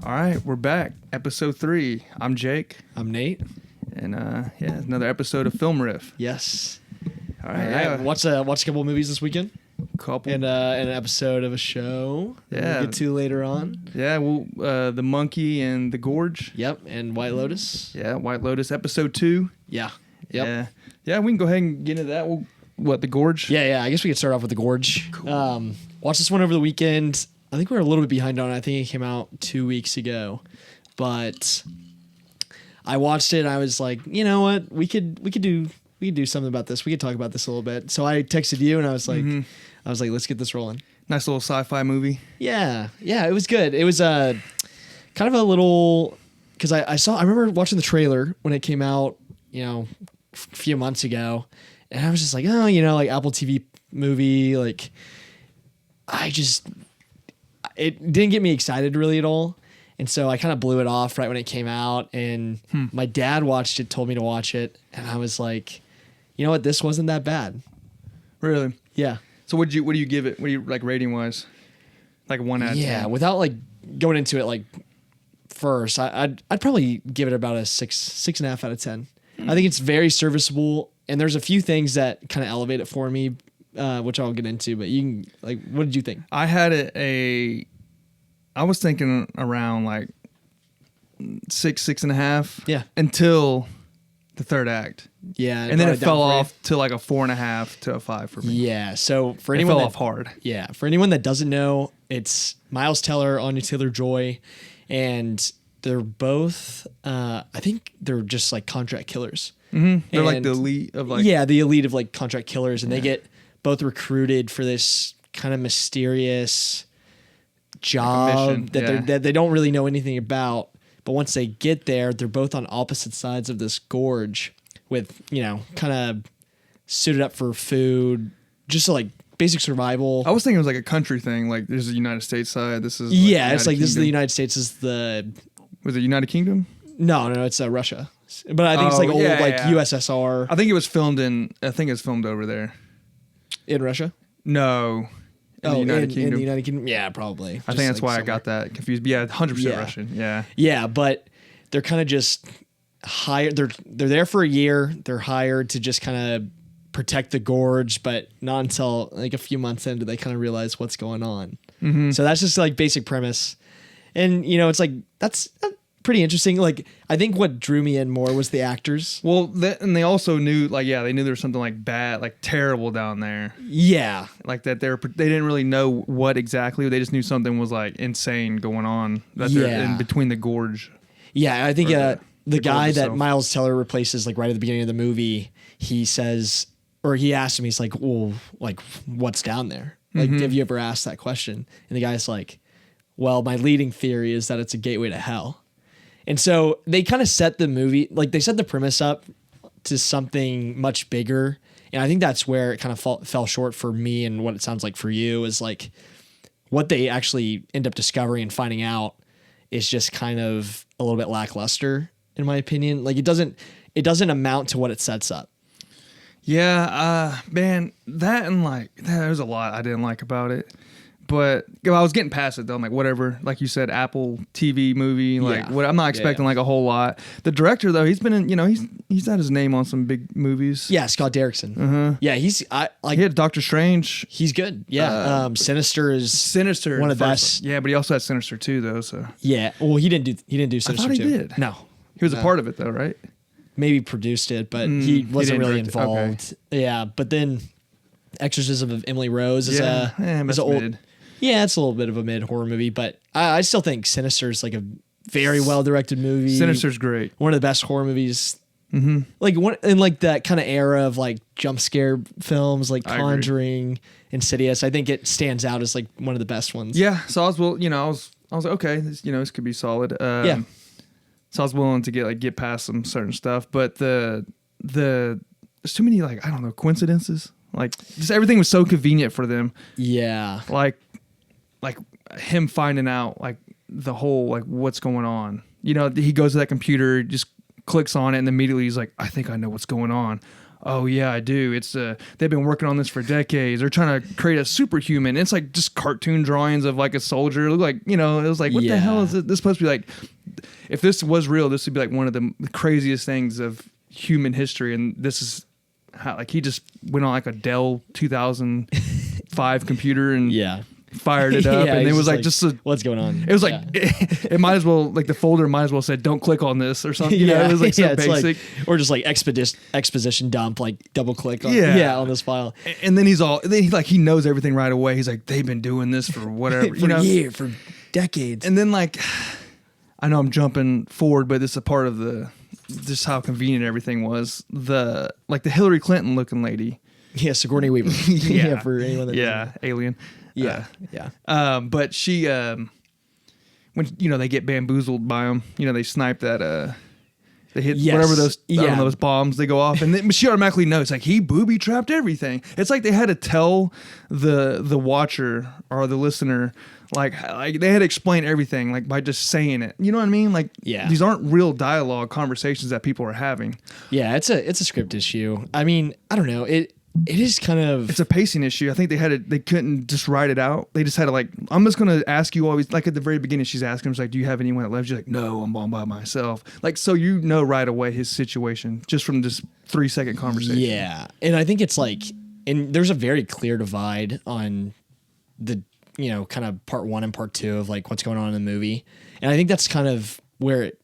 All right, we're back. Episode 3. I'm Jake. I'm Nate. And it's another episode of Film Riff. Yes. All right. Yeah. Watch a couple of movies this weekend. Couple. And an episode of a show that we'll get to later on. Yeah, The Monkey and the Gorge. Yep, and White Lotus. Yeah, White Lotus, episode 2. Yeah. Yep. Yeah, we can go ahead and get into that. The Gorge? Yeah, I guess we could start off with the Gorge. Cool. Watched this one over the weekend. I think we were a little bit behind on it. I think it came out 2 weeks ago. But I watched it and I was like, you know what? We could do something about this. We could talk about this a little bit. So I texted you and I was like, let's get this rolling. Nice little sci-fi movie. Yeah, it was good. It was kind of a little, because I remember watching the trailer when it came out, a few months ago, and I was just like, like Apple TV movie, like it didn't get me excited really at all. And so I kind of blew it off right when it came out, and my dad watched it, told me to watch it, and I was like, you know what, this wasn't that bad. Really? Yeah. So what do you give it? What do you like rating wise? Like 1 out of 10? Yeah, without like going into it like first, I'd probably give it about a 6.5 out of 10. I think it's very serviceable, and there's a few things that kind of elevate it for me, which I'll get into. But you can what did you think? I had I was thinking around like 6.5. Yeah. Until the third act. Yeah, and then it fell off to like a 4.5 to a 5 for me. Yeah. So for it anyone fell off hard. Yeah. For anyone that doesn't know, it's Miles Teller, Anya Taylor-Joy, and they're both. I think they're just like contract killers. Mm-hmm. They're like the elite of like. Yeah, the elite of like contract killers, and they get both recruited for this kind of mysterious job that they don't really know anything about. But once they get there, they're both on opposite sides of this gorge with, kind of suited up for food, just like basic survival. I was thinking it was like a country thing. Like there's a United States side. This is it's like this is the United States. Is the was it United Kingdom? No, it's Russia. But I think it's like old USSR. I think it was filmed over there. In Russia? No. In the United Kingdom. In the United Kingdom? Yeah, probably. I think that's why I got that confused. But yeah, 100% Russian. Yeah. Yeah, but they're kind of just hired. They're there for a year. They're hired to just kind of protect the gorge, but not until like a few months in do they kind of realize what's going on. Mm-hmm. So that's just like basic premise. And, it's like, that's pretty interesting. Like, I think what drew me in more was the actors. Well, and they also knew, they knew there was something like bad, like terrible down there. Yeah. Like that they didn't really know what exactly. They just knew something was like insane going on in between the gorge. Yeah, I think the guy that Miles Teller replaces, like right at the beginning of the movie, he says, or he asked him, he's like, well, like, what's down there? Like, have you ever asked that question? And the guy's like, well, my leading theory is that it's a gateway to hell. And so they kind of set the movie, like they set the premise up to something much bigger. And I think that's where it kind of fell short for me, and what it sounds like for you is like what they actually end up discovering and finding out is just kind of a little bit lackluster, in my opinion. Like it doesn't amount to what it sets up. Yeah, man, there's a lot I didn't like about it. But I was getting past it though. I'm like, whatever. Like you said, Apple TV movie. I'm not expecting like a whole lot. The director though, he's been in. He's had his name on some big movies. Yeah, Scott Derrickson. Yeah, he had Doctor Strange. He's good. Yeah, Sinister one of the best. Yeah, but he also had Sinister 2 though. So yeah, well he didn't do Sinister 2. I thought he did. No, he was a part of it though, right? Maybe produced it, but he wasn't really involved. Okay. Yeah, but then Exorcism of Emily Rose is is old. Mid. Yeah, it's a little bit of a mid horror movie, but I still think Sinister is like a very well directed movie. Sinister's great. One of the best horror movies. Mm-hmm. Like in like that kind of era of like jump scare films, like Conjuring, Insidious. I think it stands out as like one of the best ones. Yeah, so I was I was like, okay, this could be solid. Yeah. So I was willing to get past some certain stuff, but the there's too many coincidences. Like just everything was so convenient for them. Yeah. Like him finding out like the whole like what's going on. He goes to that computer, just clicks on it, and immediately he's like, I think I know what's going on. oh yeah, I do. It's they've been working on this for decades. They're trying to create a superhuman. It's like just cartoon drawings of like a soldier. It looked like, you know, it was like, what the hell is it? This supposed to be like, if this was real, this would be like one of the craziest things of human history. And this is how, like, he just went on like a Dell 2005 computer and fired it up, and it was like just what's going on? It was like it might as well, like the folder might as well said don't click on this or something. You know, it was like so basic, like, or just like exposition dump, like double click on on this file. And then he knows everything right away. He's like, they've been doing this for whatever, for decades. And then like, I know I'm jumping forward, but it's a part of just how convenient everything was. The Hillary Clinton looking lady. Yeah, Sigourney Weaver. For anyone that alien. Yeah. But she, when they get bamboozled by them, they snipe that. They hit whatever those bombs they go off, and then she automatically knows, like, he booby trapped everything. It's like they had to tell the watcher or the listener, like they had to explain everything, like by just saying it. You know what I mean? Like, these aren't real dialogue conversations that people are having. Yeah, it's a script issue. I mean, I don't know It is kind of... It's a pacing issue. I think they couldn't just write it out. They just had to, like, I'm just going to ask you always, like at the very beginning, she's asking him, she's like, do you have anyone that loves you? Like, no, I'm all by myself. Like, so you know right away his situation just from this 3-second conversation. Yeah. And I think it's like, and there's a very clear divide on the, kind of part 1 and part 2 of like what's going on in the movie. And I think that's kind of where it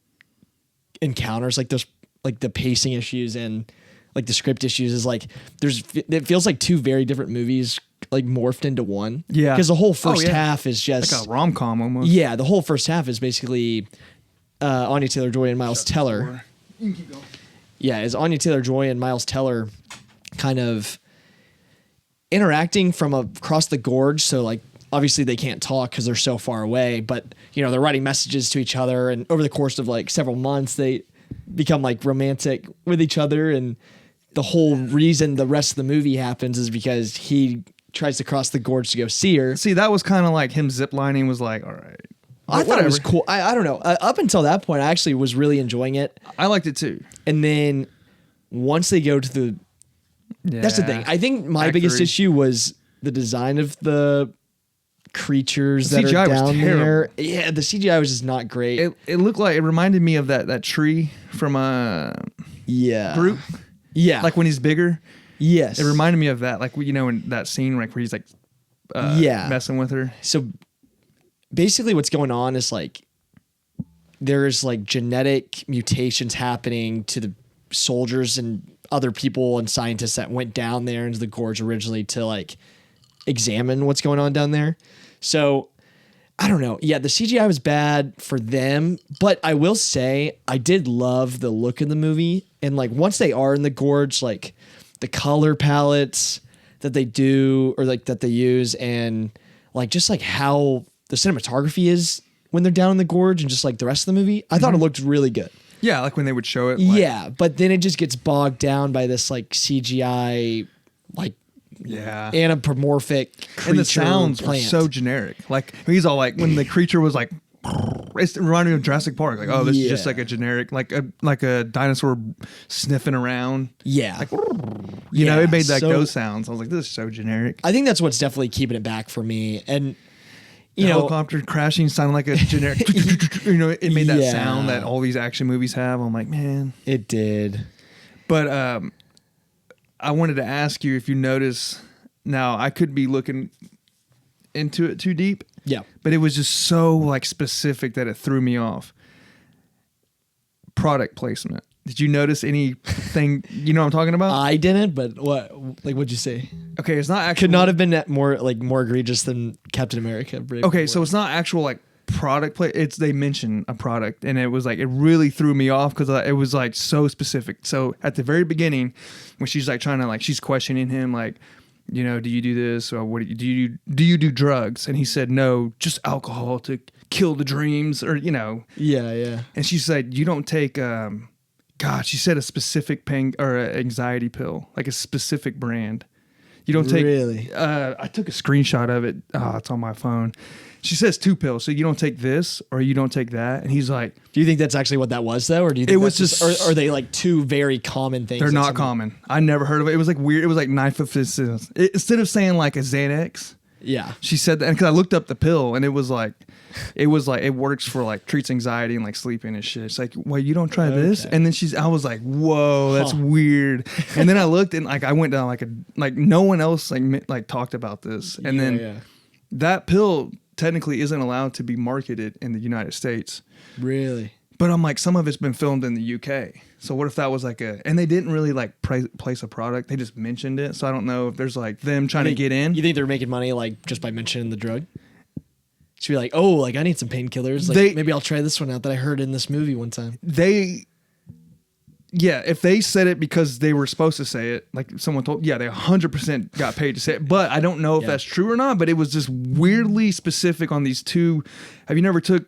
encounters like those, like the pacing issues and like the script issues is like it feels like 2 very different movies like morphed into one. Yeah. Because the whole first half is just like a rom-com almost. Yeah, the whole first half is basically Anya Taylor-Joy and Miles Teller. You can keep going. Yeah, is Anya Taylor-Joy and Miles Teller kind of interacting from across the gorge. So like obviously they can't talk because they're so far away, but they're writing messages to each other, and over the course of like several months they become like romantic with each other. And the whole reason the rest of the movie happens is because he tries to cross the gorge to go see her. See, that was kind of like him ziplining was like, all right. I thought it was cool. I don't know. Up until that point, I actually was really enjoying it. I liked it too. And then once they go to the... That's the thing. I think my biggest issue was the design of the creatures that are down there. Yeah, the CGI was just not great. It looked like... It reminded me of that tree from Brute. Yeah. Like when he's bigger. Yes. It reminded me of that. Like, in that scene like where he's like messing with her. So basically what's going on is like there's like genetic mutations happening to the soldiers and other people and scientists that went down there into the gorge originally to like examine what's going on down there. So I don't know. Yeah, the CGI was bad for them, but I will say I did love the look of the movie. And like once they are in the gorge, like the color palettes that they do or like that they use, and like just like how the cinematography is when they're down in the gorge and just like the rest of the movie, I thought it looked really good. Yeah, like when they would show it. Yeah, but then it just gets bogged down by this like CGI, like anthropomorphic creature. And the sounds were so generic. Like he's all like when the creature was like, it reminded me of Jurassic Park. Like, oh, this is just like a generic, like a dinosaur sniffing around. Yeah, like, it made like those sounds. I was like, this is so generic. I think that's what's definitely keeping it back for me. And the helicopter crashing sounded like a generic. It made that sound that all these action movies have. I'm like, man, it did. But I wanted to ask you if you notice. Now I could be looking into it too deep. Yeah. But it was just so like specific that it threw me off. Product placement. Did you notice anything? You know what I'm talking about? I didn't, but what? Like, what'd you say? Okay, it's not actually... Could not have been more egregious than Captain America. Okay, so it's not actual like product play. It's they mention a product, and it was like it really threw me off because it was like so specific. So at the very beginning, when she's like trying to like she's questioning him like, do you do this or what do you do drugs? And he said no, just alcohol to kill the dreams or Yeah. And she said you don't take she said a specific pain or an anxiety pill, like a specific brand. You don't take... Really? I took a screenshot of it. Oh, it's on my phone. She says 2 pills, so you don't take this or you don't take that. And he's like, do you think that's actually what that was though, or do you think it was just or are they like 2 very common things? They're not common. I never heard of it. It was like weird. It was like knife of physics. Instead of saying like a Xanax, yeah, she said that because I looked up the pill and it was like it works for like treats anxiety and like sleeping and shit. It's like, well, you don't try this, and then I was like, whoa, that's weird. And then I looked and like I went down like no one else like talked about this, and then that pill technically isn't allowed to be marketed in the United States. Really? But I'm like, some of it's been filmed in the UK. So what if that was like and they didn't really like place a product. They just mentioned it. So I don't know if there's like them trying to get in. You think they're making money like just by mentioning the drug? Should be like, oh, like I need some painkillers. Like maybe I'll try this one out that I heard in this movie one time. Yeah, if they said it because they were supposed to say it, like someone told, they 100% got paid to say it. But I don't know if that's true or not. But it was just weirdly specific on these 2. Have you never took,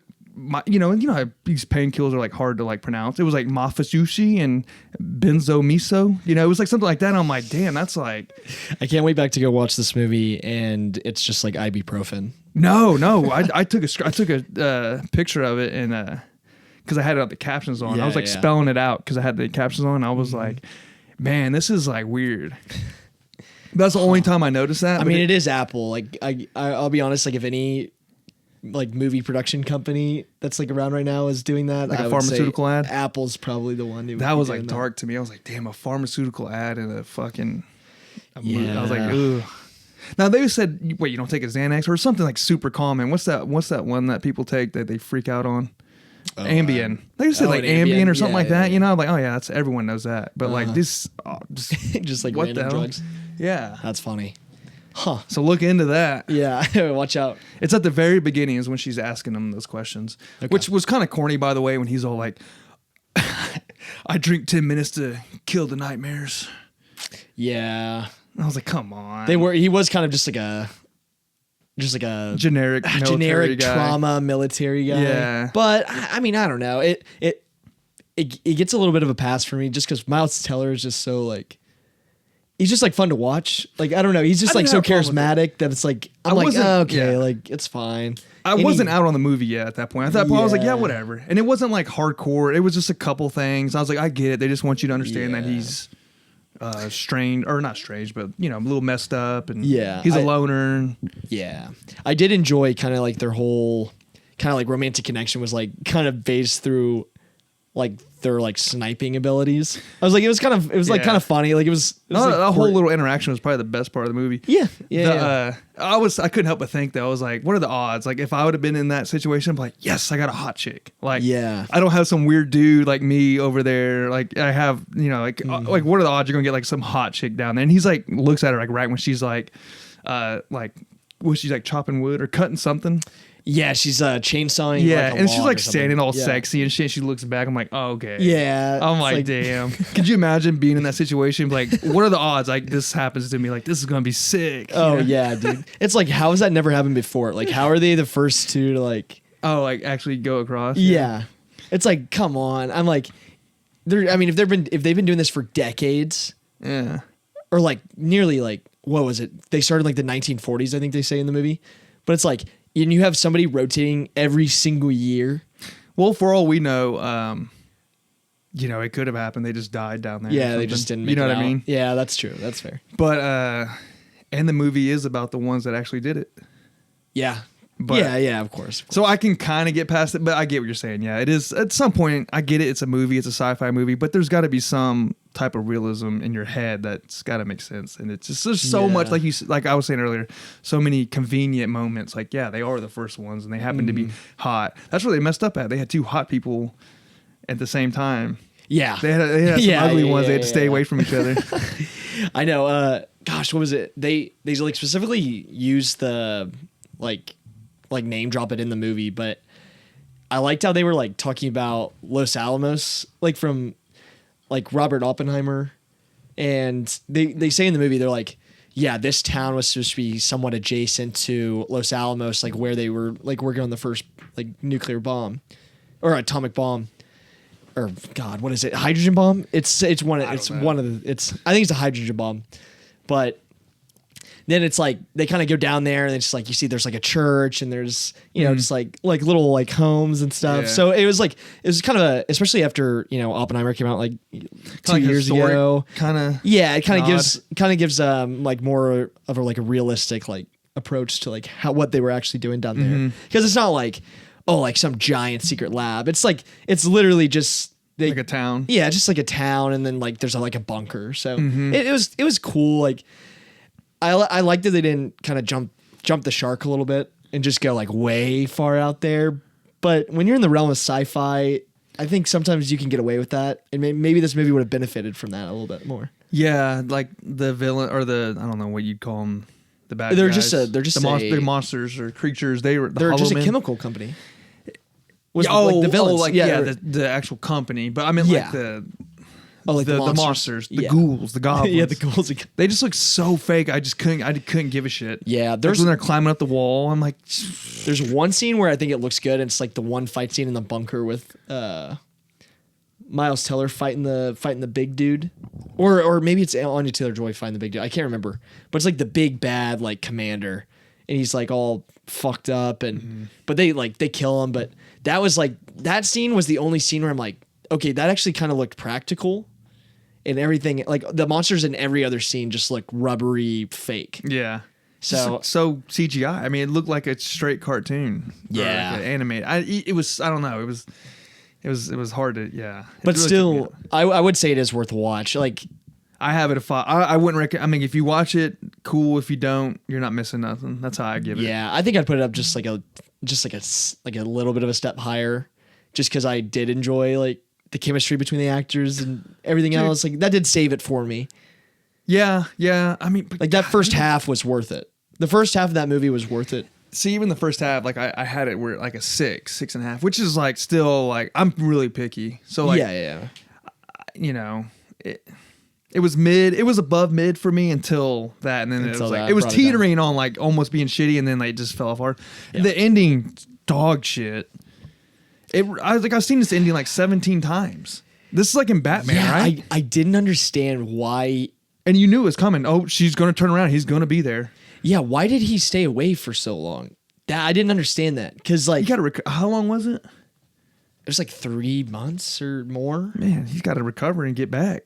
you know how these painkillers are like hard to like pronounce? It was like mafasushi and benzomiso. You know, it was like something like that. And I'm like, damn, that's like. I can't wait back to go watch this movie, and it's just like ibuprofen. No, I took a picture of it and because I had the captions on. I was like spelling it out because I had the captions on. I was like, man, this is like weird. That's the only time I noticed that. I mean, it is Apple. Like I'll be honest. Like if any like movie production company that's like around right now is doing that, like a pharmaceutical ad, Apple's probably the one. That was like dark to me. I was like, damn, a pharmaceutical ad in a fucking movie. I was like, ugh. Now they said, wait, you don't take a Xanax or something like super common. What's that one that people take that they freak out on? Ambien. They said like Ambien or something like that. You know, like, oh yeah, that's everyone knows that. But like this, just like what random drugs. Yeah, that's funny. Huh. So look into that. Yeah, watch out. It's at the very beginning is when she's asking him those questions, which was kind of corny, by the way, when he's all like, "I drink 10 minutes to kill the nightmares." Yeah. I was like, come on. He was kind of just like a generic trauma military guy. Yeah. But I mean, I don't know. It gets a little bit of a pass for me just because Miles Teller is just so like, he's just like fun to watch. Like, I don't know. He's just like so charismatic that it's like, I'm like, oh, okay, like it's fine. I wasn't out on the movie yet at that point. At that point, I was like, yeah, whatever. And it wasn't like hardcore. It was just a couple things. I was like, I get it. They just want you to understand that he's strange, or not strange, but you know, a little messed up, and he's a loner. Yeah, I did enjoy kind of like their whole kind of like romantic connection was like kind of based through like their like sniping abilities. I was like, it was like kind of funny. Like it was like, that whole little interaction was probably the best part of the movie. I couldn't help but think though. I was like, what are the odds? Like if I would have been in that situation, I'm like, yes, I got a hot chick. Like, I don't have some weird dude like me over there. Like I have, you know, like like what are the odds you're gonna get like some hot chick down there? And he's like looks at her like right when she's like was she like chopping wood or cutting something? Yeah, she's chainsawing. Yeah, like and she's like standing all sexy and shit. She looks back. I'm like, oh, okay. Yeah. I'm like, damn. Could you imagine being in that situation? Like, what are the odds? Like, this happens to me. Like, this is gonna be sick. Oh yeah, dude. It's like, how has that never happened before? Like, how are they the first two to like? Oh, like actually go across. Yeah. It's like, come on. I'm like, I mean, if they've been doing this for decades. Yeah. Or like nearly like, what was it? They started like the 1940s, I think they say in the movie. But it's like, and you have somebody rotating every single year. Well, for all we know, you know, it could have happened. They just died down there. Yeah, they just didn't make it out. You know what I mean? Yeah, that's true. That's fair. But, and the movie is about the ones that actually did it. Yeah. But, yeah, of course. So I can kind of get past it, but I get what you're saying. Yeah, it is. At some point, I get it. It's a movie. It's a sci-fi movie, but there's got to be some type of realism in your head that's got to make sense. And it's just there's so much, like I was saying earlier, so many convenient moments. Like, yeah, they are the first ones, and they happen to be hot. That's where they messed up at. They had two hot people at the same time. Yeah, they had some ugly ones. They had to stay away from each other. I know. Gosh, what was it? They like specifically used the like name drop it in the movie, but I liked how they were like talking about Los Alamos, like from like Robert Oppenheimer, and they say in the movie, they're like, yeah, this town was supposed to be somewhat adjacent to Los Alamos, like where they were like working on the first like nuclear bomb or atomic bomb, or God, what is it? Hydrogen bomb? I think it's a hydrogen bomb, but then it's like they kind of go down there and it's like you see there's like a church and there's just like little like homes and stuff. Yeah. So it was kind of a, especially after Oppenheimer came out like 2 years ago. It kind of gives like more of a like a realistic like approach to like what they were actually doing down there, because it's not like like some giant secret lab. It's like it's literally just like a town. Yeah, just like a town, and then like there's like a bunker. So it was cool. Like I liked that they didn't kind of jump the shark a little bit and just go like way far out there. But when you're in the realm of sci-fi, I think sometimes you can get away with that, and maybe this movie would have benefited from that a little bit more. Yeah, like the villain or I don't know what you'd call them. The bad they're guys. Big monsters or creatures. They're just a chemical company. Like the villains, the actual company. But I mean, like the monsters, the ghouls, the goblins. Yeah, the ghouls. They just look so fake. I couldn't give a shit. Yeah, there's when they're climbing up the wall. I'm like, there's one scene where I think it looks good. And it's like the one fight scene in the bunker with Miles Teller fighting the big dude, or maybe it's Anya Taylor-Joy fighting the big dude. I can't remember, but it's like the big bad like commander, and he's like all fucked up, and but they kill him. But that was like that scene was the only scene where I'm like, okay, that actually kind of looked practical, and everything like the monsters in every other scene just look rubbery fake. Yeah. So CGI. I mean, it looked like a straight cartoon. Yeah. Like animated. It was. I don't know. It was hard to, but really still, I would say it is worth a watch. Like, I have it a 5. I wouldn't recommend. I mean, if you watch it, cool. If you don't, you're not missing nothing. That's how I give it. Yeah, I think I'd put it up just like a little bit of a step higher, just because I did enjoy like the chemistry between the actors and everything else. Like that did save it for me. Yeah. I mean, like that first half was worth it. The first half of that movie was worth it. See, even the first half, like I had it where like a 6.5, which is like still like I'm really picky. So like, it was mid. It was above mid for me until that, and then it was teetering on like almost being shitty, and then like it just fell apart. Yeah. The ending, dog shit. I've seen this ending like 17 times. This is like in Batman, right? I didn't understand why. And you knew it was coming. Oh, she's gonna turn around. He's gonna be there. Yeah, why did he stay away for so long? I didn't understand that, because like, you gotta how long was it? It was like 3 months or more. Man, he's got to recover and get back.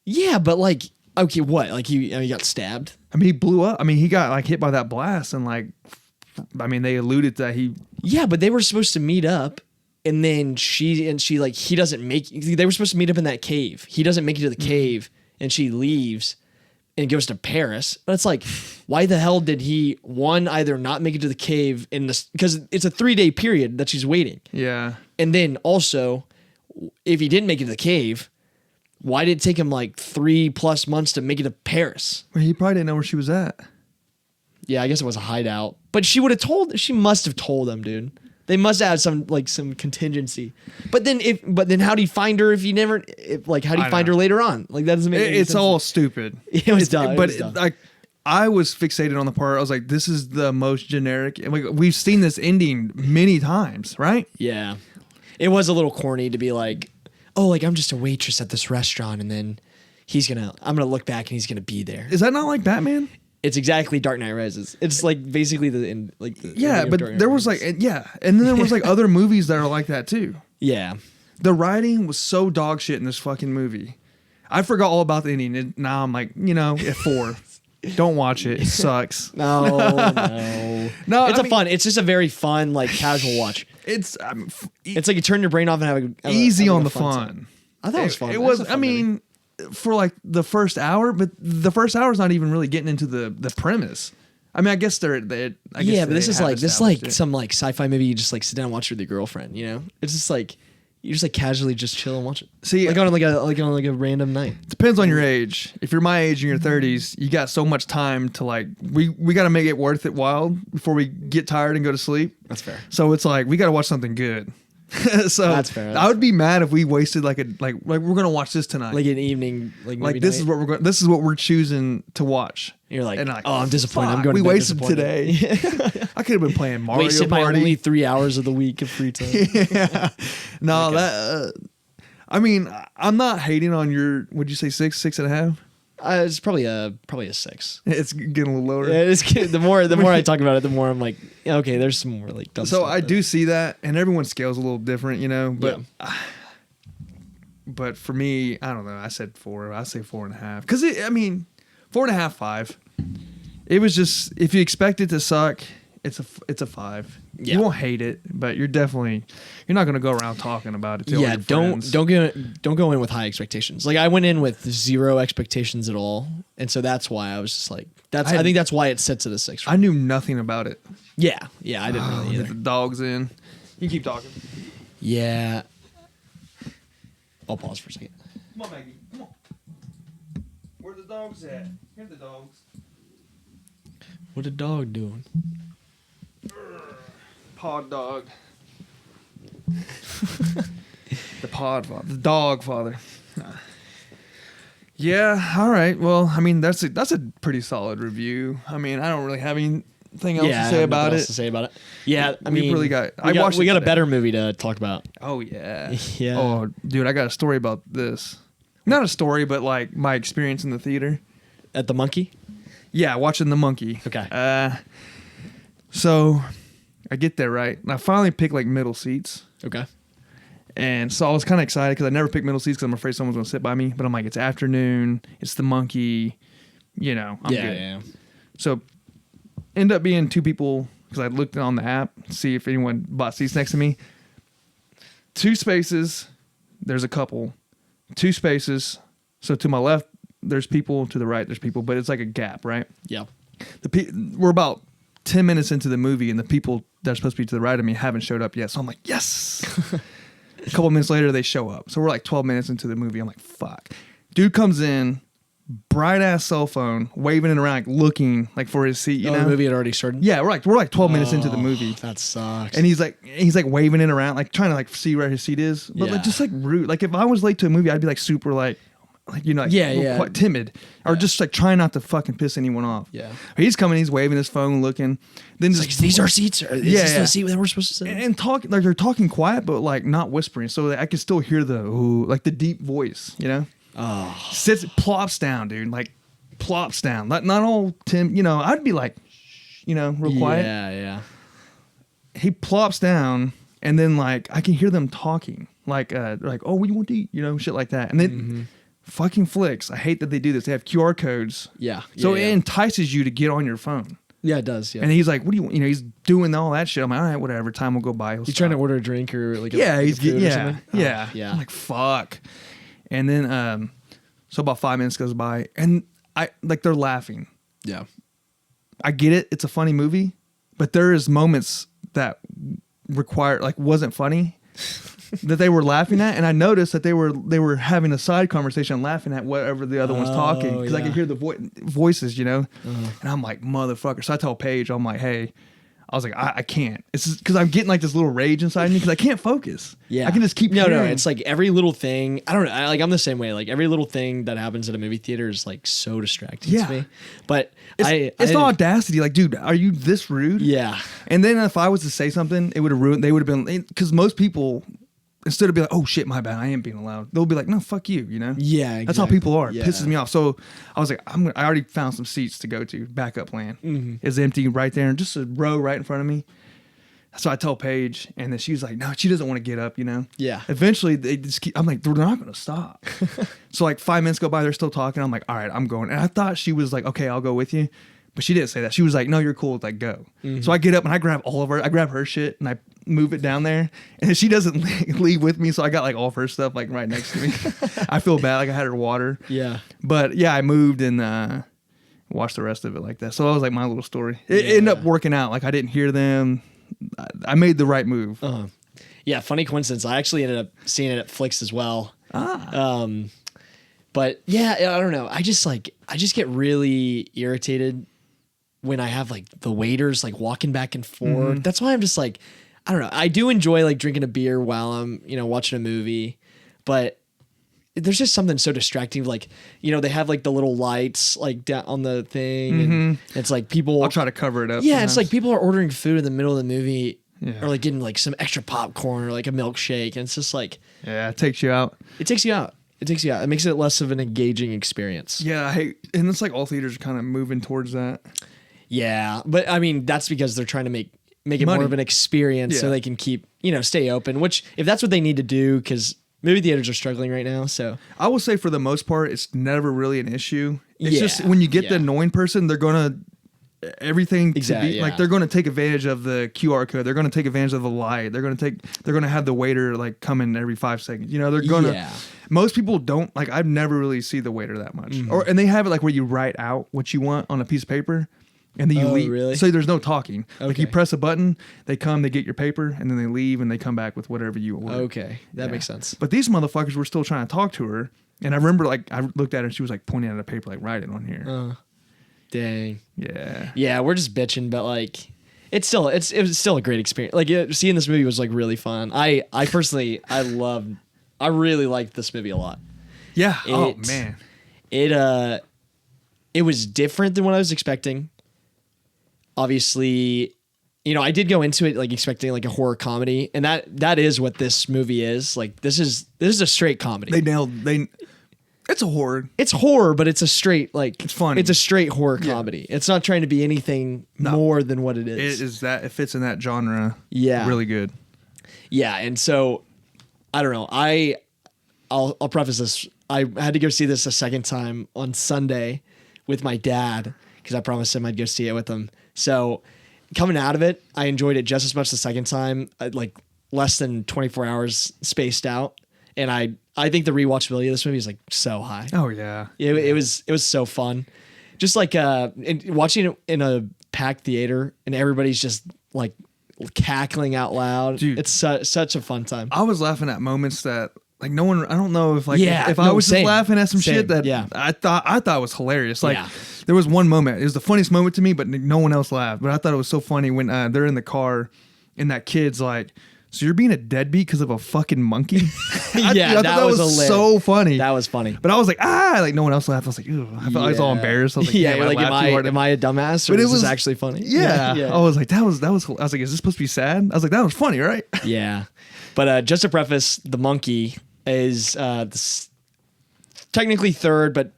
Yeah, but like, okay, what? Like he got stabbed. I mean, he blew up. I mean, he got like hit by that blast, and like, I mean, they alluded that he. Yeah, but they were supposed to meet up, and then she like he doesn't make. They were supposed to meet up in that cave. He doesn't make it to the cave, and she leaves. And goes to Paris. But it's like, why the hell did he either not make it to the cave because it's a 3-day period that she's waiting. Yeah. And then also, if he didn't make it to the cave, why did it take him like 3+ months to make it to Paris? Well, he probably didn't know where she was at. Yeah, I guess it was a hideout. But she must have told him, dude. They must have had some contingency. But then how do you find her if you never how do you find her later on? Like that doesn't make any sense. It's all stupid. It was dumb. But like I was fixated on the part. I was like, this is the most generic, and we've seen this ending many times, right? Yeah. It was a little corny to be like, oh, like I'm just a waitress at this restaurant, and then I'm gonna look back and he's gonna be there. Is that not like Batman? It's exactly Dark Knight Rises. It's like basically but there was like and then there was like other movies that are like that too. Yeah, the writing was so dog shit in this fucking movie. I forgot all about the ending. Now I'm like, at 4. Don't watch it. It sucks. No. It's just a very fun like casual watch. It's like you turn your brain off and have easy on the fun. I thought it was fun. It was. I mean. For like the first hour, but the first hour is not even really getting into the premise. I mean, I guess but this is like some like sci-fi movie you just like sit down and watch with your girlfriend. It's just like you just like casually just chill and watch it. See, like on a random night. Depends on your age. If you're my age in your 30s, you got so much time to like we got to make it worth it while before we get tired and go to sleep. That's fair. So it's like we got to watch something good. So that's fair. I would be mad if we wasted like we're gonna watch this tonight, like an evening, like this is what we're going. This is what we're choosing to watch. You're like, oh, I'm disappointed. I'm going. We wasted today. I could have been playing Mario Wasted Party. My only 3 hours of the week of free time. Yeah. No, I mean, I'm not hating on your. Would you say 6.5? It's probably a 6. It's getting a little lower. Yeah, it's the more I talk about it, the more I'm like, yeah, okay, there's some more like dumb so stuff I do see that, and everyone's scale's a little different, you know. But but for me, I don't know. I said 4. I say 4.5 because 4.5, 5. It was just if you expect it to suck, it's a 5. Yeah. You won't hate it, but you're not going to go around talking about it. To all your friends. don't go in with high expectations. Like I went in with 0 expectations at all, and so that's why I was just like, I think that's why it sits at a 6. I knew nothing about it. Yeah, I didn't really either. The dog's in. You keep talking. Yeah. I'll pause for a second. Come on, Maggie. Come on. Where the dogs at? Here's the dogs. What a dog doing? Pod dog. The pod father. The dog father. Yeah, all right. Well, I mean, that's a pretty solid review. I mean, I don't really have anything else to say about it. Yeah, I mean, we got a better movie to talk about. Oh yeah. Yeah. Oh, dude, I got a story about this. Not a story, but like my experience in the theater. At the Monkey? Yeah, watching The Monkey. Okay. So I get there, right? And I finally pick like middle seats. Okay. And so I was kind of excited because I never pick middle seats because I'm afraid someone's going to sit by me. But I'm like, it's afternoon. It's The Monkey. You know, I'm good. Yeah. So end up being 2 people because I looked on the app to see if anyone bought seats next to me. 2 spaces. There's a couple. 2 spaces. So to my left, there's people. To the right, there's people. But it's like a gap, right? Yeah. We're about 10 minutes into the movie, and the people that are supposed to be to the right of me haven't showed up yet. So I'm like, yes. A couple minutes later, they show up. So we're like 12 minutes into the movie. I'm like, fuck. Dude comes in, bright ass cell phone, waving it around, like looking like for his seat. You know, the movie had already started. Yeah, we're like 12 minutes into the movie. That sucks. And he's like waving it around, like trying to like see where his seat is, but like just like rude. Like if I was late to a movie, I'd be like super like you know, like, quite timid, or just like trying not to fucking piss anyone off. Yeah, he's coming, he's waving his phone, looking. Then just like, these are seats. Or is this the seat that we're supposed to sit? And talking like they're talking quiet, but like not whispering, so that I can still hear the like the deep voice. You know, plops down, dude. Like plops down. Not all Tim. You know, I'd be like, you know, real quiet. Yeah. He plops down, and then like I can hear them talking, like oh, what do you want to eat? You know, shit like that, and then. Fucking flicks. I hate that they do this. They have QR codes. Yeah. So it entices you to get on your phone. Yeah, it does. Yeah. And he's like, what do you want? You know, he's doing all that shit. I'm like, all right, whatever. Time will go by. He's trying to order a drink or like yeah, he's getting yeah. I'm like, fuck. And then so about 5 minutes goes by, and they're laughing. Yeah. I get it. It's a funny movie, but there is moments that wasn't funny. That they were laughing at, and I noticed that they were having a side conversation, laughing at whatever the other one's talking, because I could hear the voices, you know. And I'm like, motherfucker. So I tell Paige, I'm like, hey, I was like, I can't. It's because I'm getting like this little rage inside me because I can't focus. Yeah, I can just keep. No. It's like every little thing. I don't know. I'm the same way. Like every little thing that happens at a movie theater is like so distracting to me. But it's the audacity. Like, dude, are you this rude? Yeah. And then if I was to say something, it would have ruined. They would have been because most people. Instead of being like, oh shit, my bad, I am being loud. They'll be like, no, fuck you, you know? Yeah, exactly. That's how people are. It pisses me off. So I was like, I already found some seats to go to. Backup plan. It's empty right there, and just a row right in front of me. So I tell Paige, and then she's like, no, she doesn't want to get up, you know? Yeah. Eventually, they just keep, I'm like, they're not going to stop. So like 5 minutes go by, they're still talking. I'm like, all right, I'm going. And I thought she was like, okay, I'll go with you. But she didn't say that. She was like, no, you're cool. Like, go. So I get up and I grab her shit and I move it down there. And she doesn't leave with me. So I got like all of her stuff like right next to me. I feel bad. Like I had her water. Yeah. But yeah, I moved and watched the rest of it like that. So that was like my little story. It ended up working out. Like I didn't hear them. I made the right move. Yeah. Funny coincidence. I actually ended up seeing it at Flix as well. But yeah, I don't know. I just get really irritated when I have like the waiters like walking back and forth. That's why I'm just like, I don't know. I do enjoy like drinking a beer while I'm, you know, watching a movie, but there's just something so distracting. Like, you know, they have like the little lights like down on the thing and it's like people. I'll try to cover it up. Yeah. Sometimes. It's like people are ordering food in the middle of the movie or like getting like some extra popcorn or like a milkshake. And it's just like. Yeah. It takes you out. It takes you out. It takes you out. It makes it less of an engaging experience. Yeah, and it's like all theaters are kind of moving towards that. Yeah, but I mean that's because they're trying to make it more of an experience so they can keep stay open. Which if that's what they need to do, because movie theaters are struggling right now. So I will say for the most part, it's never really an issue. It's just when you get the annoying person, they're gonna everything like they're going to take advantage of the QR code. They're going to take advantage of the light. They're going to have the waiter like come in every 5 seconds. They're going to. Most people don't like. I've never really see the waiter that much. And they have it like where you write out what you want on a piece of paper, and then you leave. Really? So there's no talking. Okay. Like you press a button, they come, they get your paper, and then they leave, and they come back with whatever you order. Okay, that makes sense. But these motherfuckers were still trying to talk to her, and I remember like I looked at her, and she was like pointing at a paper, like write it on here. Dang. Yeah. Yeah, we're just bitching, but like it was still a great experience. Like seeing this movie was like really fun. I personally I really liked this movie a lot. Yeah. Oh man. It was different than what I was expecting. Obviously, I did go into it like expecting like a horror comedy, and that is what this movie is. Like this is a straight comedy. It's a horror. It's horror, but it's a straight it's funny. It's a straight horror comedy. It's not trying to be anything more than what it is. It fits in that genre. Yeah, really good. Yeah, and so I don't know. I'll preface this. I had to go see this a second time on Sunday with my dad because I promised him I'd go see it with him. So coming out of it, I enjoyed it just as much the second time. Like less than 24 hours spaced out, and I think the rewatchability of this movie is like so high. Oh yeah. It was so fun. Just like watching it in a packed theater and everybody's just like cackling out loud. Dude, it's such a fun time. I was laughing at moments that like no one, I don't know if like if I was just laughing at some shit that I thought was hilarious. Like there was one moment, it was the funniest moment to me, but no one else laughed. But I thought it was so funny when they're in the car and that kid's like, so you're being a deadbeat because of a fucking monkey? I thought that was so funny. That was funny. But I was like, like no one else laughed. I was like, ew. I was all embarrassed. I was like, am I a dumbass? Or is this actually funny? Yeah. I was like, that was. I was like, is this supposed to be sad? I was like, that was funny, right? Yeah. But just to preface, the monkey is technically third, but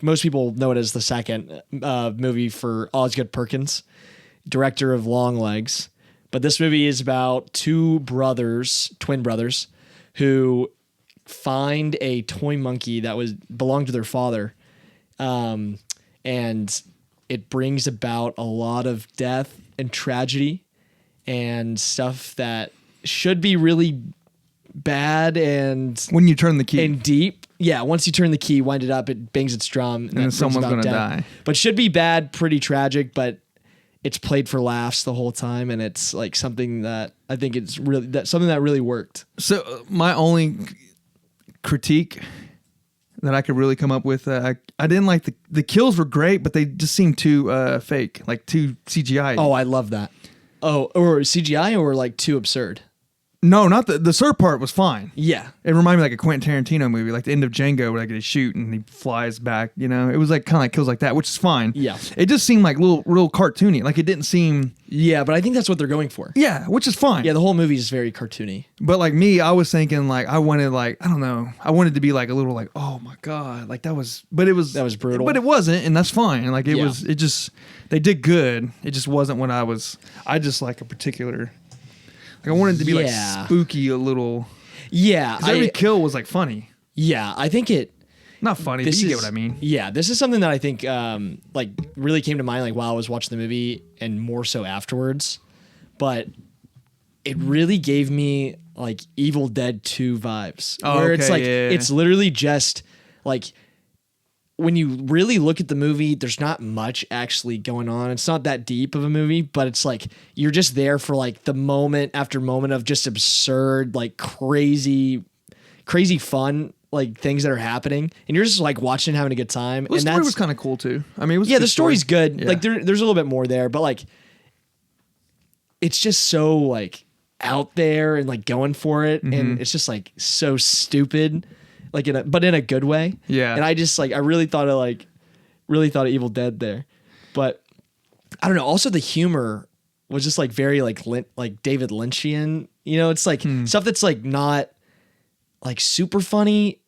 most people know it as the second movie for Osgood Perkins, director of Longlegs. But this movie is about two twin brothers, who find a toy monkey that belonged to their father. And it brings about a lot of death and tragedy and stuff that should be really bad. And when you turn the key and deep. Yeah. Once you turn the key, wind it up, it bangs its drum. And then someone's going to die. But should be bad, pretty tragic, but it's played for laughs the whole time, and it's like something that I think it's really something that really worked. So my only critique that I could really come up with, I didn't like the kills were great, but they just seemed too fake, like too CGI. Oh, I love that. Oh, or CGI, or like too absurd. No, not the third part was fine. Yeah. It reminded me like a Quentin Tarantino movie, like the end of Django where like they shoot and he flies back, It was like kind of like kills like that, which is fine. Yeah. It just seemed like real cartoony. Like it didn't seem. Yeah, but I think that's what they're going for. Yeah, which is fine. Yeah, the whole movie is very cartoony. But like me, I was thinking like I wanted to be like a little like, oh my God, like that was brutal. But it wasn't, and that's fine. Like they did good. It just wasn't what I just like a particular. Like I wanted it to be like spooky a little. Yeah. Because every kill was like funny. Yeah, I think not funny, but you get what I mean. Yeah, this is something that I think like really came to mind like while I was watching the movie and more so afterwards. But it really gave me like Evil Dead 2 vibes. Where it's like it's literally just like when you really look at the movie, there's not much actually going on. It's not that deep of a movie, but it's like you're just there for like the moment after moment of just absurd, like crazy fun, like things that are happening, and you're just like watching, having a good time. Well, the story was kind of cool too. I mean, it was the story's good. Yeah. Like there's a little bit more there, but like it's just so like out there and like going for it, and it's just like so stupid. Like but in a good way. Yeah. And I just like, I really thought of Evil Dead there, but I don't know. Also the humor was just like very like David Lynchian, it's like stuff that's like not like super funny,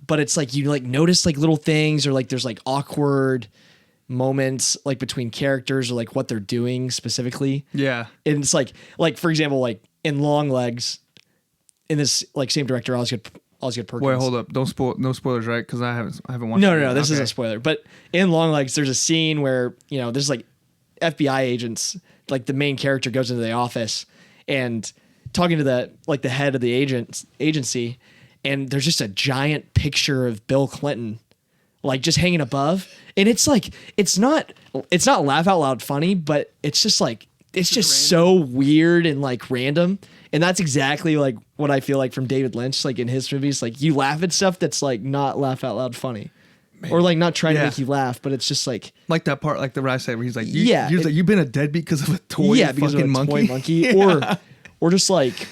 but it's like you like notice like little things, or like there's like awkward moments like between characters, or like what they're doing specifically. Yeah. And it's like for example, like in Long Legs, in this like same director, Osgood Perkins. Wait, hold up. Don't spoil. No spoilers, right? Because I haven't watched. No. This isn't a spoiler. But in Long Legs, there's a scene where there's like FBI agents. Like the main character goes into the office and talking to the head of the agency, and there's just a giant picture of Bill Clinton, like just hanging above, and it's like it's not laugh out loud funny, but it's just like it's just so weird and like random. And that's exactly like what I feel like from David Lynch, like in his movies. Like you laugh at stuff that's like not laugh out loud funny. Man. Or like not trying to make you laugh, but it's just like that part, like the Rice said, where he's like, you've been a deadbeat because of a toy because fucking of a toy monkey. Or just like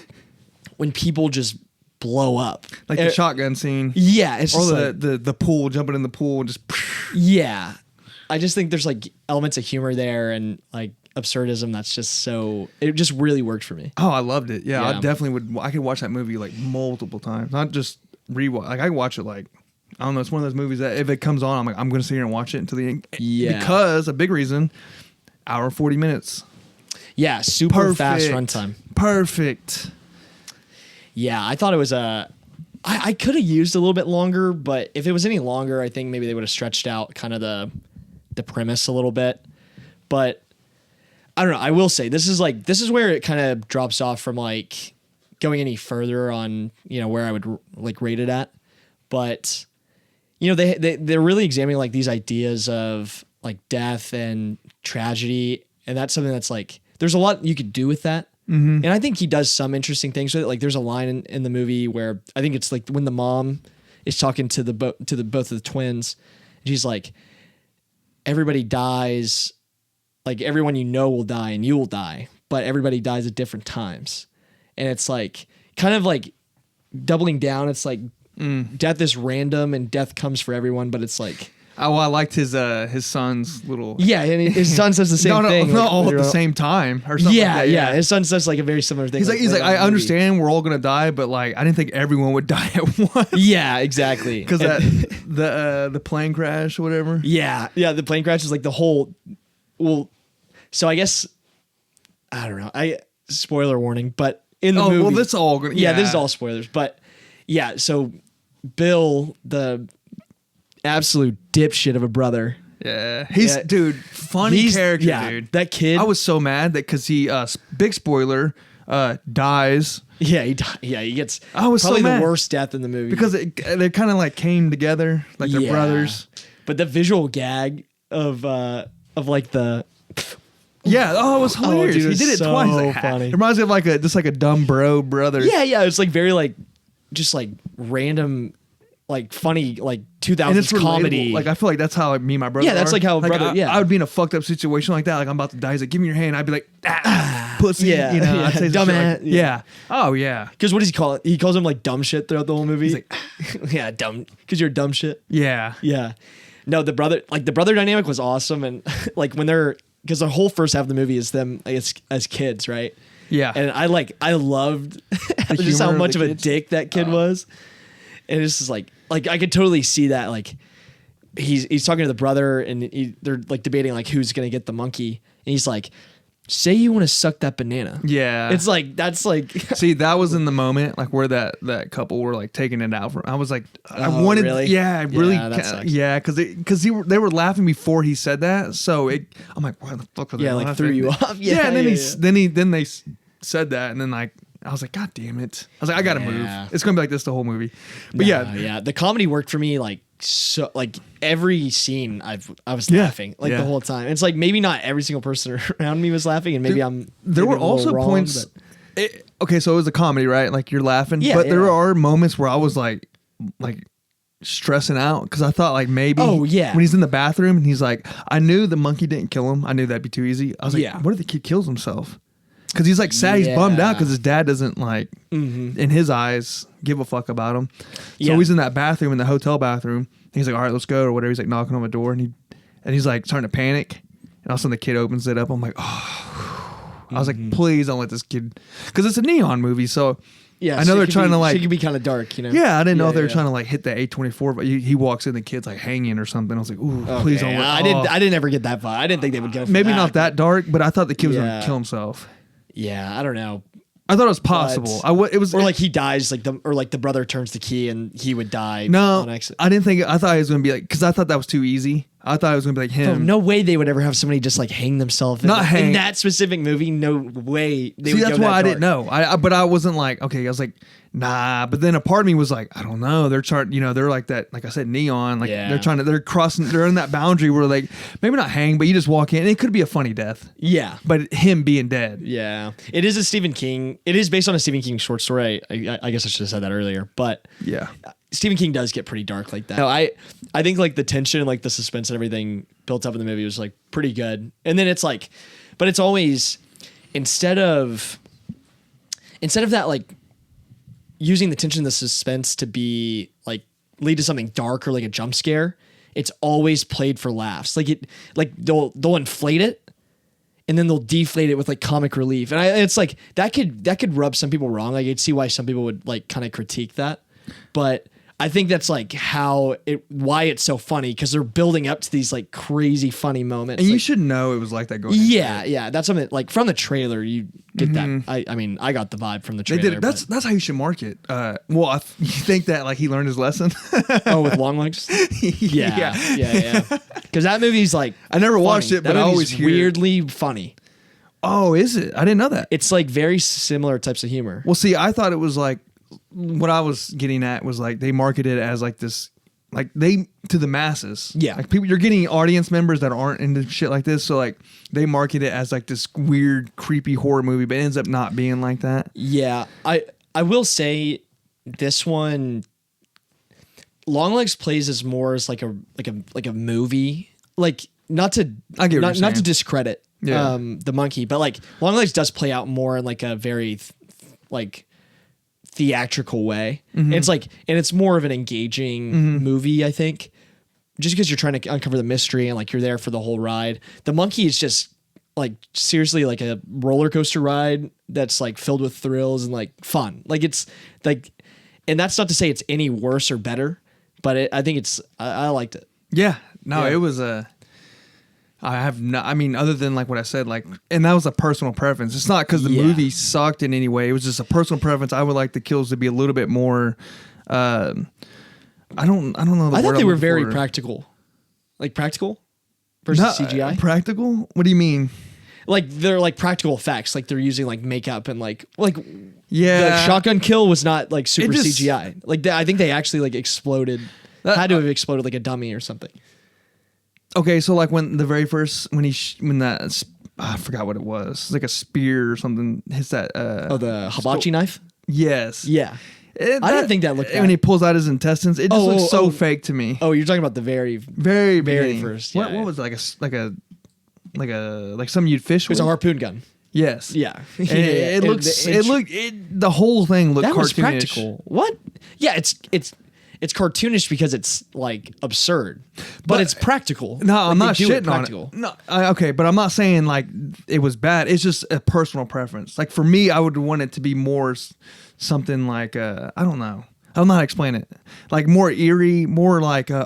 when people just blow up. Like the shotgun scene. Yeah. It's just or the pool, jumping in the pool and just yeah. I just think there's like elements of humor there and like absurdism that's just it just really worked for me. Oh, I loved it. Yeah, I definitely would. I could watch that movie like multiple times, not just rewatch. Like I can watch it like, I don't know. It's one of those movies that if it comes on, I'm like, I'm going to sit here and watch it until the end. Yeah. Because a big reason, hour 40 minutes. Yeah, super fast runtime. Perfect. Yeah, I thought it was I could have used a little bit longer, but if it was any longer, I think maybe they would have stretched out kind of the premise a little bit. But I don't know. I will say this is where it kind of drops off from like going any further on where I would like rate it at. But they're really examining like these ideas of like death and tragedy, and that's something that's like there's a lot you could do with that. Mm-hmm. And I think he does some interesting things with it. Like there's a line in the movie where I think it's like when the mom is talking to both of the twins, and she's like, everybody dies, like everyone will die and you will die, but everybody dies at different times. And it's like kind of like doubling down. It's like death is random and death comes for everyone, but it's like, oh, I liked his son's little. Yeah, and his son says the same thing. Not all at the same time or something. Yeah, yeah. His son says like a very similar thing. He's like, I understand we're all gonna die, but like, I didn't think everyone would die at once. Yeah, exactly. Because the plane crash or whatever. Yeah, the plane crash is like the whole. Well, so I guess I don't know. Spoiler warning, but in the movie. Oh well, that's all gonna. Yeah, this is all spoilers, but yeah. So Bill, the absolute dipshit of a brother. Yeah, dude, funny character, dude. That kid. I was so mad that because he, big spoiler, dies. Yeah, he gets. I was probably so mad. The worst death in the movie because they kind of like came together like they're brothers. But the visual gag of like the. Yeah, it was hilarious. Dude, he did it so twice. Like, funny. It reminds me of like a dumb brother. Yeah, it's like very like just like random. Like funny, like 2000s comedy. Like I feel like that's how me and my brother. Yeah, that's like how a brother. I would be in a fucked up situation like that. Like I'm about to die. He's like, "Give me your hand." I'd be like, "Pussy." Yeah, I'd say dumbass. Like, yeah. Oh yeah. Because what does he call it? He calls him like dumb shit throughout the whole movie. He's like, yeah, dumb. Because you're dumb shit. Yeah. Yeah. No, the brother dynamic was awesome, and like when because the whole first half of the movie is them as kids, right? Yeah. And I loved just how much of a dick that kid was, and it's just like I could totally see that. Like he's talking to the brother, and they're like debating like who's gonna get the monkey, and he's like, "Say you want to suck that banana." Yeah, it's like that's like. See, that was in the moment like where that couple were like taking it out from. I was like, I wanted, really? Yeah, I really, yeah, because they were laughing before he said that. So I'm like, why the fuck? Yeah, like threw you off. Yeah, and then they said that, and then like. I was like, God damn it. I was like, I gotta move. It's gonna be like this the whole movie. But yeah. The comedy worked for me like so like every scene I was laughing like the whole time. It's like maybe not every single person around me was laughing, and maybe there were also points. Okay, so it was a comedy, right? Like you're laughing, but there are moments where I was like stressing out because I thought like maybe when he's in the bathroom and he's like, I knew the monkey didn't kill him. I knew that'd be too easy. I was like, what if the kid kills himself? Because he's like sad, he's bummed out because his dad doesn't like, in his eyes, give a fuck about him. So he's in that bathroom, in the hotel bathroom. And he's like, all right, let's go or whatever. He's like knocking on the door and he's like starting to panic. And all of a sudden the kid opens it up. I'm like, oh. I was like, please don't let this kid, because it's a neon movie. So Yeah, I know they're trying to like. She could be kind of dark, you know. Yeah, I didn't know if they were trying to like hit the A24, but he walks in, the kid's like hanging or something. I was like, ooh, please don't. I didn't ever get that vibe. I didn't think they would go. For maybe not that dark, but I thought the kid was gonna kill himself. Yeah, I don't know. I thought it was possible. It was, or like he dies, like the brother turns the key and he would die. No, I didn't think. I thought it was gonna be like, because I thought that was too easy. I thought it was gonna be like him. No way they would ever have somebody just like hang themselves. In that specific movie. No way. See, that's why I didn't know. But I wasn't like, okay. I was like, nah. But then a part of me was like, I don't know. They're trying, they're like that. Like I said, neon. Like they're crossing. They're in that boundary where like maybe not hang, but you just walk in. And it could be a funny death. Yeah. But him being dead. Yeah. It is a Stephen King. It is based on a Stephen King short story. I guess I should have said that earlier. But yeah. Stephen King does get pretty dark like that. No, I think like the tension and like the suspense and everything built up in the movie was like pretty good. And then it's like, but it's always instead of that like using the tension and the suspense to be like lead to something dark or like a jump scare, it's always played for laughs. Like they'll inflate it and then they'll deflate it with like comic relief. And it's like that could rub some people wrong. Like I'd see why some people would like kind of critique that. But I think that's like why it's so funny, because they're building up to these like crazy funny moments. And like, you should know it was like that going. Yeah. That's something like from the trailer you get that. I mean, I got the vibe from the trailer. They did. That's how you should market. You think that like he learned his lesson? Oh, with long legs. Yeah. Because that movie's like I never watched it, but I always hear weirdly funny. Oh, is it? I didn't know that. It's like very similar types of humor. Well, see, I thought it was like. What I was getting at was like they marketed it as like this, like to the masses. Yeah, like people, you're getting audience members that aren't into shit like this. So like they market it as like this weird, creepy horror movie, but it ends up not being like that. Yeah, I will say this one, Longlegs plays as more as like a movie, like not to discredit the monkey, but like Longlegs does play out more in like a very like theatrical way. Mm-hmm. It's like, and it's more of an engaging movie, I think, just because you're trying to uncover the mystery and like you're there for the whole ride. The monkey is just like seriously like a roller coaster ride that's like filled with thrills and like fun. Like it's like, and that's not to say it's any worse or better, but I think I liked it. Yeah, no, it was I mean, other than like what I said, like, and that was a personal preference. It's not because the movie sucked in any way. It was just a personal preference. I would like the kills to be a little bit more. I don't know. I thought they were very practical, like practical versus CGI. Practical? What do you mean? Like they're like practical effects. Like they're using like makeup and like the shotgun kill was not like super CGI. Like I think they actually like exploded. Had to have exploded like a dummy or something. Okay, so like when the very first when I forgot what it was. It's like a spear or something hits that. The hibachi knife. Yes. Yeah. I didn't think that looked. When he pulls out his intestines, it just looks so fake to me. Oh, you're talking about the very first. Yeah, what was it, like something you'd fish with? It was a harpoon gun. Yes. Yeah. The whole thing looked that cartoonish. Was practical. What? Yeah, it's cartoonish because it's like absurd, but it's practical. No, I'm not shitting on it. No, okay, but I'm not saying like it was bad. It's just a personal preference. Like for me, I would want it to be more something like I don't know. I'm not explaining it. Like more eerie, more like I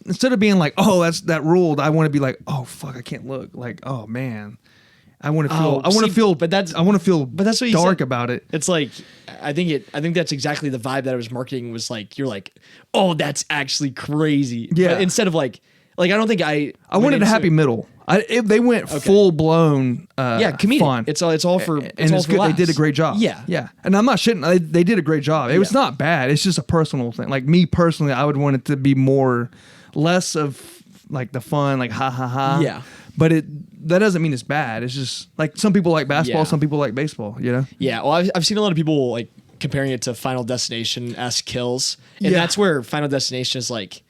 instead of being like, oh, that ruled. I want to be like, oh fuck, I can't look. Like, oh man. I want to feel but that's what dark about it. It's like I think that's exactly the vibe that I was marketing was like you're like, oh, that's actually crazy. Yeah. But instead of like I don't think I wanted a happy middle. They went full blown comedic. Fun. It's all for and it's good. Laughs. They did a great job. Yeah. And I'm not shitting. They did a great job. It was not bad. It's just a personal thing. Like me personally, I would want it to be less of like the fun, like ha ha ha. Yeah. But that doesn't mean it's bad. It's just like some people like basketball, some people like baseball, you know? Yeah. Well, I've seen a lot of people like comparing it to Final Destination-esque kills. And that's where Final Destination is like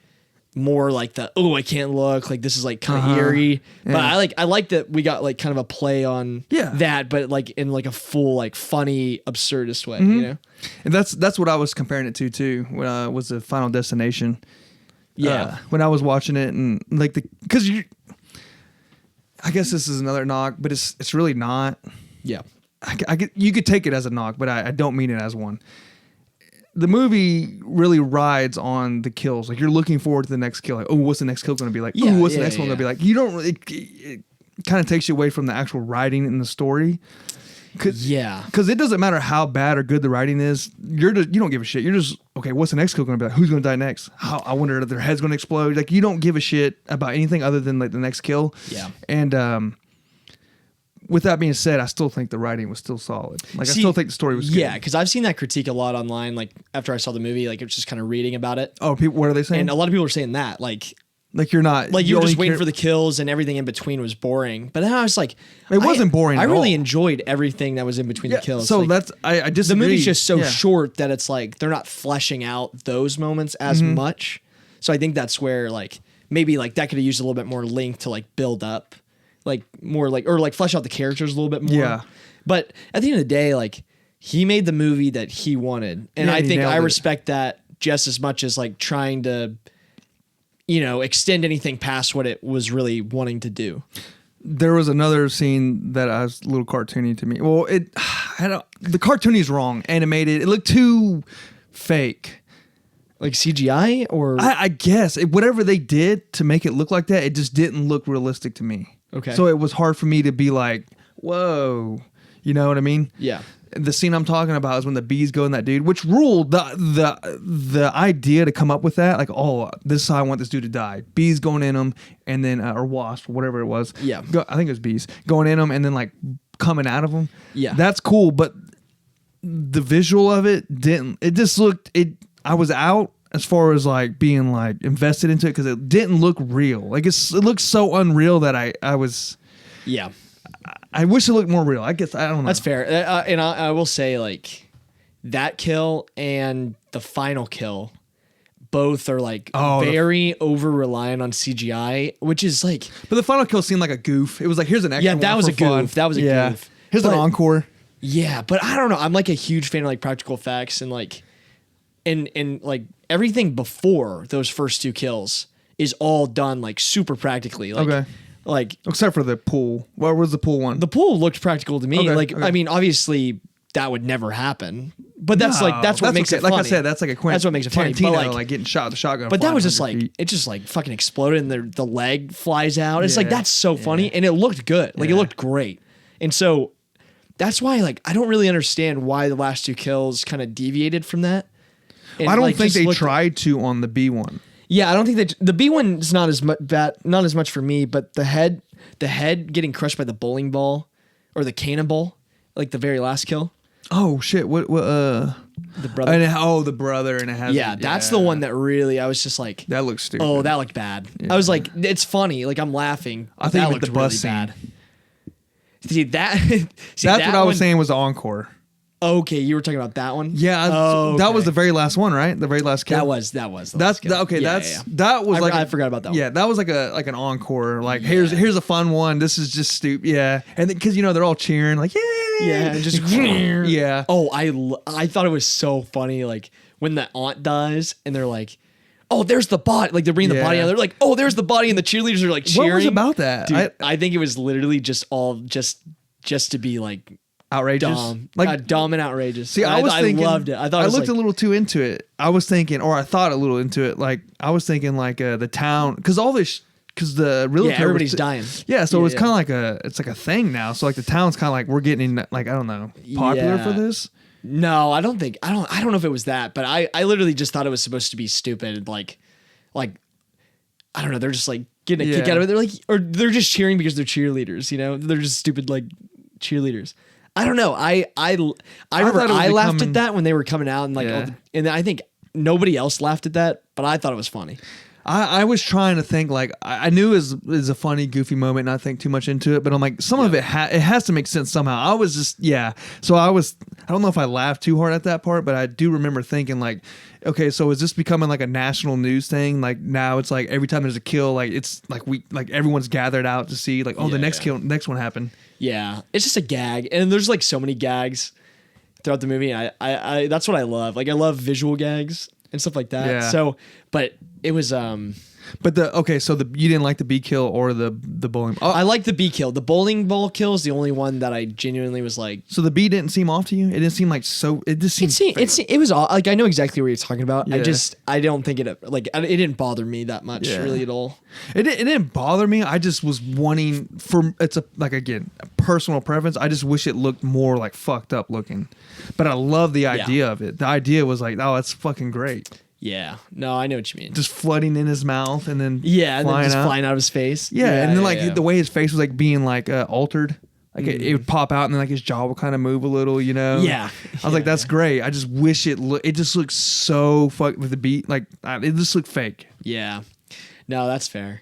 more like I can't look. Like this is like kind of eerie. Yeah. But I like that we got like kind of a play on that, but like in like a full like funny absurdist way, you know? And that's what I was comparing it to too, when was the Final Destination. Yeah. When I was watching it and like because I guess this is another knock, but it's really not. Yeah. you could take it as a knock, but I don't mean it as one. The movie really rides on the kills. Like, you're looking forward to the next kill. Like, oh, what's the next kill going to be like? Oh, what's the next one going to be like? You don't. It kind of takes you away from the actual writing in the story. Because it doesn't matter how bad or good the writing is. You don't give a shit. You're just, okay, what's the next kill going to be like? Who's going to die next? I wonder if their head's going to explode. Like, you don't give a shit about anything other than like the next kill. Yeah. And with that being said, I still think the writing was still solid. Like, I still think the story was good. Yeah, because I've seen that critique a lot online. Like, after I saw the movie, like, it was just kind of reading about it. Oh, people, what are they saying? And a lot of people are saying that, like you're not, like, you're just waiting for the kills and everything in between was boring. But then I was like, it wasn't boring. I at really all. enjoyed everything that was in between the kills. So like, that's I disagree. The movie's just so short that it's like they're not fleshing out those moments as much. So I think that's where, like, maybe like that could have used a little bit more length to like build up. Like, more like, or like flesh out the characters a little bit more. Yeah. But at the end of the day, like, he made the movie that he wanted. And I think I respect that just as much as like trying to, you know, extend anything past what it was really wanting to do. There was another scene that was a little cartoony to me. Well, the cartoony is wrong. Animated. It looked too fake. Like CGI or? I guess. Whatever they did to make it look like that, it just didn't look realistic to me. Okay. So it was hard for me to be like, whoa. You know what I mean? Yeah. The scene I'm talking about is when the bees go in that dude, which ruled the idea to come up with that, like, oh, this is how I want this dude to die. Bees going in him, and then or wasp, whatever it was. Yeah. I think it was bees going in him, and then like coming out of him. Yeah. That's cool, but the visual of it didn't. It just looked. I was out as far as like being like invested into it because it didn't look real. Like, it looked so unreal that I was. Yeah. I wish it looked more real. I guess I don't know. That's fair. And I will say, like, that kill and the final kill, both are like very over reliant on CGI, which is like. But the final kill seemed like a goof. It was like, here's an extra. Yeah, that was a goof. That was a goof. Here's an encore. Yeah, but I don't know. I'm like a huge fan of like practical effects and like, and like everything before those first two kills is all done like super practically. Like, okay. Like, except for the pool. Where was the pool one? The pool looked practical to me. Okay, like, I mean, obviously that would never happen, but that's what makes it funny. Like I said, that's like a Quentin. That's what makes it funny. Tarantino, but like getting shot with a shotgun. But that was just like, it just like fucking exploded and the leg flies out. It's like, that's so funny. And it looked good. Like, it looked great. And so that's why, like, I don't really understand why the last two kills kind of deviated from that. I don't think they tried to on the B one. Yeah, I don't think that the B one's not as much for me, but the head getting crushed by the bowling ball or the cannonball, like the very last kill. Oh shit! What the brother? The brother, and it has. Yeah, that's the one that really I was just like, that looks stupid. Oh, that looked bad. Yeah. I was like, it's funny, like I'm laughing. I think that with the bus really scene. Bad. See that? That's what I was saying was the encore. Okay, you were talking about that one. Yeah, that was the very last one, right? The very last kill. That was. That was that was like I forgot about that one. Yeah, that was like an encore. Like, here's a fun one. This is just stupid. Yeah, and because they're all cheering like yeah, just yeah. Oh, I thought it was so funny, like when the aunt dies and they're like, oh, there's the body. Like, they're bringing the body out. They're like, oh, there's the body, and the cheerleaders are like cheering. What was about that? Dude, I think it was literally just to be like. Outrageous, dumb and outrageous. See, I loved it. I looked a little too into it. I was thinking, or I thought a little into it. Like, I was thinking, like the town, because the real everybody's dying. Yeah, so it's kind of like it's like a thing now. So like the town's kind of like we're getting like, I don't know, popular for this. No, I don't know if it was that, but I literally just thought it was supposed to be stupid. Like I don't know. They're just like getting a kick out of it. They're like, or they're just cheering because they're cheerleaders. You know, they're just stupid like cheerleaders. I don't know. I remember I laughed at that when they were coming out and like, and I think nobody else laughed at that, but I thought it was funny. I was trying to think, like, I knew it was a funny, goofy moment, not think too much into it, but I'm like, some of it it has to make sense somehow. I was just, So I don't know if I laughed too hard at that part, but I do remember thinking, like, okay, so is this becoming like a national news thing? Like, now it's like every time there's a kill, like it's like everyone's gathered out to see, like, the next one happened. Yeah, it's just a gag, and there's like so many gags throughout the movie. And I that's what I love. Like, I love visual gags and stuff like that. Yeah. So, but it was But so you didn't like the bee kill or the bowling. Oh, I like the bee kill. The bowling ball kill is the only one that I genuinely was like. So the bee didn't seem off to you. It didn't seem like so. It just seemed. It was like I know exactly what you're talking about. Yeah. I don't think it didn't bother me that much really at all. It didn't bother me. I just was wanting again a personal preference. I just wish it looked more like fucked up looking. But I love the idea of it. The idea was like, oh, that's fucking great. Yeah. No, I know what you mean. Just flooding in his mouth and then flying out of his face. Yeah, and then the way his face was like being like altered. Like it would pop out and then like his jaw would kind of move a little, you know? Yeah. I was like, that's great. I just wish it just looks so fucked with the beat. Like it just looked fake. Yeah. No, that's fair.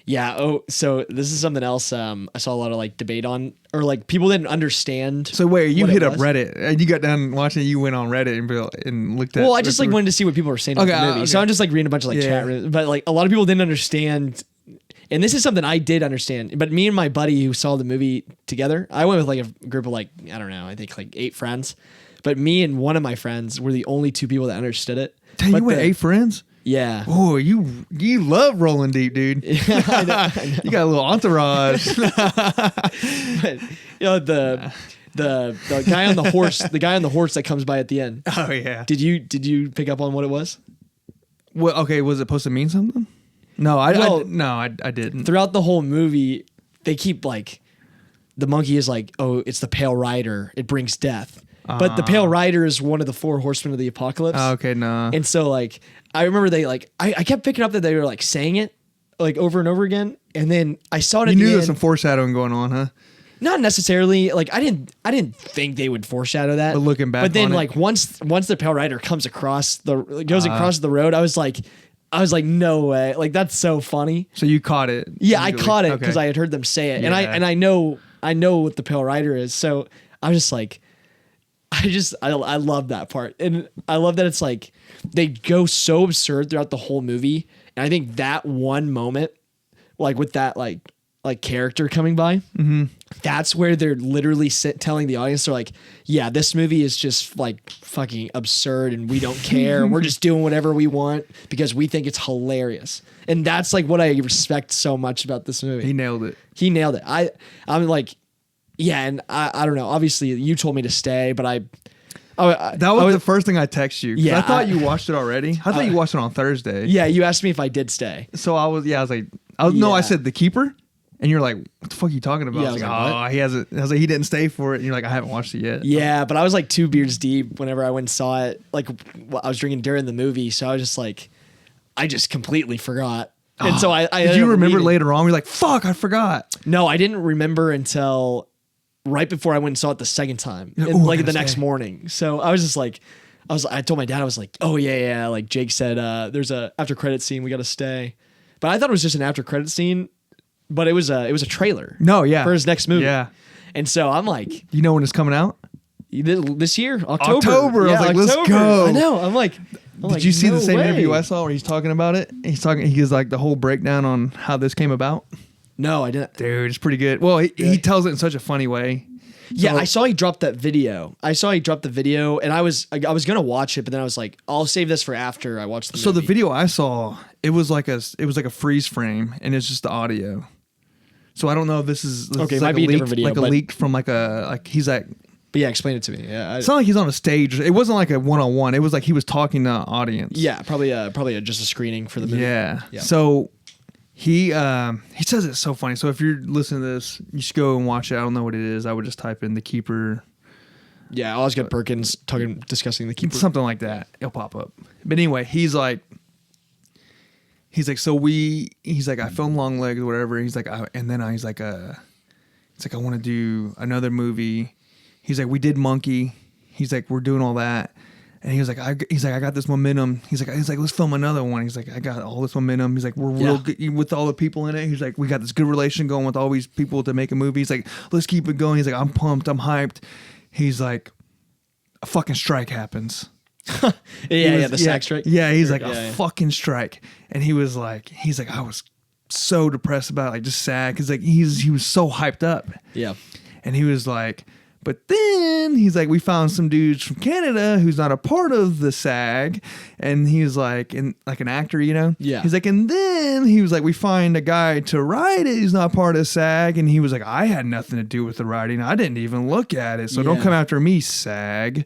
Yeah. Oh, so this is something else I saw a lot of like debate on, or like people didn't understand. So wait, you hit up Reddit and you got done watching it, you went on Reddit and looked at. Well, I just like wanted to see what people were saying about the movie. Okay. So I'm just like reading a bunch of like chat rooms, but like a lot of people didn't understand. And this is something I did understand, but me and my buddy who saw the movie together, I went with like a group of like, I don't know, I think like 8 friends, but me and one of my friends were the only 2 people that understood it. Dang, you went 8 friends? Yeah. Oh, you love rolling deep, dude. Yeah, I know. You got a little entourage. But, the guy on the horse that comes by at the end. Oh yeah. Did you pick up on what it was? Well, okay, was it supposed to mean something? No, I didn't. Throughout the whole movie, they keep like, the monkey is like, oh, it's the Pale Rider. It brings death. But the Pale Rider is one of the 4 horsemen of the apocalypse. Oh, okay, no. And so like, I remember they like, I kept picking up that they were like saying it like over and over again. And then I saw it. You knew there was some foreshadowing going on, huh? Not necessarily. Like I didn't think they would foreshadow that. But looking back, but then like once the Pale Rider goes across the road, I was like, no way. Like that's so fundy. So you caught it. Yeah, I caught it because I had heard them say it, and I know what the Pale Rider is. So I was just like, I love that part, and I love that it's like they go so absurd throughout the whole movie, and I think that one moment, like with that like character coming by, that's where they're literally telling the audience, they're like, yeah, this movie is just like fucking absurd, and we don't care. We're just doing whatever we want because we think it's hilarious, and that's like what I respect so much about this movie. He nailed it. I'm like. Yeah, and I don't know. Obviously, you told me to stay, but that was the first thing I texted you. Yeah, I thought you watched it already. I thought you watched it on Thursday. Yeah, you asked me if I did stay. So I was like, no, I said The Keeper, and you're like, what the fuck are you talking about? Yeah, I was like, he hasn't. I was like, he didn't stay for it, and you're like, I haven't watched it yet. Yeah, but I was like 2 beers deep whenever I went and saw it. Like I was drinking during the movie, so I was just like, I just completely forgot. And so I did you remember later on? You're like, fuck, I forgot. No, I didn't remember until right before I went and saw it the second time, like the next morning. So I was just like, I told my dad, I was like, oh yeah. Like Jake said, there's a after credit scene. We got to stay. But I thought it was just an after credit scene, but it was a trailer. No, yeah. For his next movie. Yeah. And so I'm like, you know when it's coming out? This year, October. I was like, let's go. I know. I'm like, did you see the same interview I saw where he's talking about it? He gives like the whole breakdown on how this came about. No, I didn't. Dude, it's pretty good. Well, he tells it in such a funny way. Yeah, I saw he dropped that video. And I was gonna watch it, but then I was like, I'll save this for after I watch the movie. So the video I saw, it was like a freeze frame, and it's just the audio. So I don't know if this is okay. It might be a different video, like a leak from he's like. But yeah, explain it to me. Yeah, it's not like he's on a stage. It wasn't like a one-on-one. It was like he was talking to the audience. Yeah, probably just a screening for the movie. Yeah. So. He says it's so funny. So if you're listening to this, you should go and watch it. I don't know what it is. I would just type in The Keeper. Yeah, Osgood Perkins discussing The Keeper. Something like that. It'll pop up. But anyway, he's like, I filmed Long Legs or whatever. He's like, I want to do another movie. He's like, we did Monkey. He's like, we're doing all that. And he was like, I got this momentum. He's like, let's film another one. He's like, I got all this momentum. He's like, we're real good with all the people in it. He's like, we got this good relation going with all these people to make a movie. He's like, let's keep it going. He's like, I'm pumped. I'm hyped. He's like, a fucking strike happens. The SAG strike. Yeah, he's like, a fucking strike. And he's like, I was so depressed about it, like just sad because like he was so hyped up. Yeah. And he was like, But then he's like, we found some dudes from Canada who's not a part of the SAG. And he was like, like an actor, you know? Yeah. He's like, and then he was like, we find a guy to write it. He's not part of SAG. And he was like, I had nothing to do with the writing. I didn't even look at it. So don't come after me, SAG.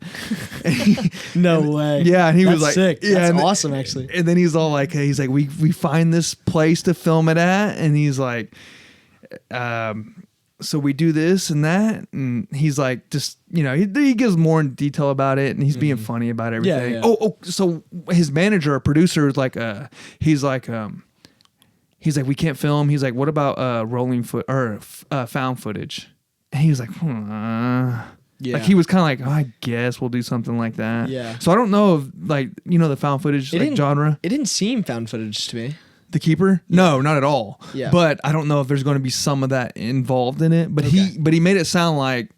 No way. Yeah. And he was like, sick. Yeah, That's awesome, actually. And then he's all like, we find this place to film it at. And he's like, so we do this and that, and he's like, just, you know, he gives more in detail about it, and he's being funny about everything. Yeah. Oh, so his manager or producer is like, he's like, we can't film. He's like, what about rolling foot or found footage? And he was like, Yeah. like he was kind of like, oh, I guess we'll do something like that. Yeah. So I don't know if, like, you know, the found footage like genre. It didn't seem found footage to me. The Keeper? No, not at all. Yeah. But I don't know if there's going to be some of that involved in it. But he made it sound like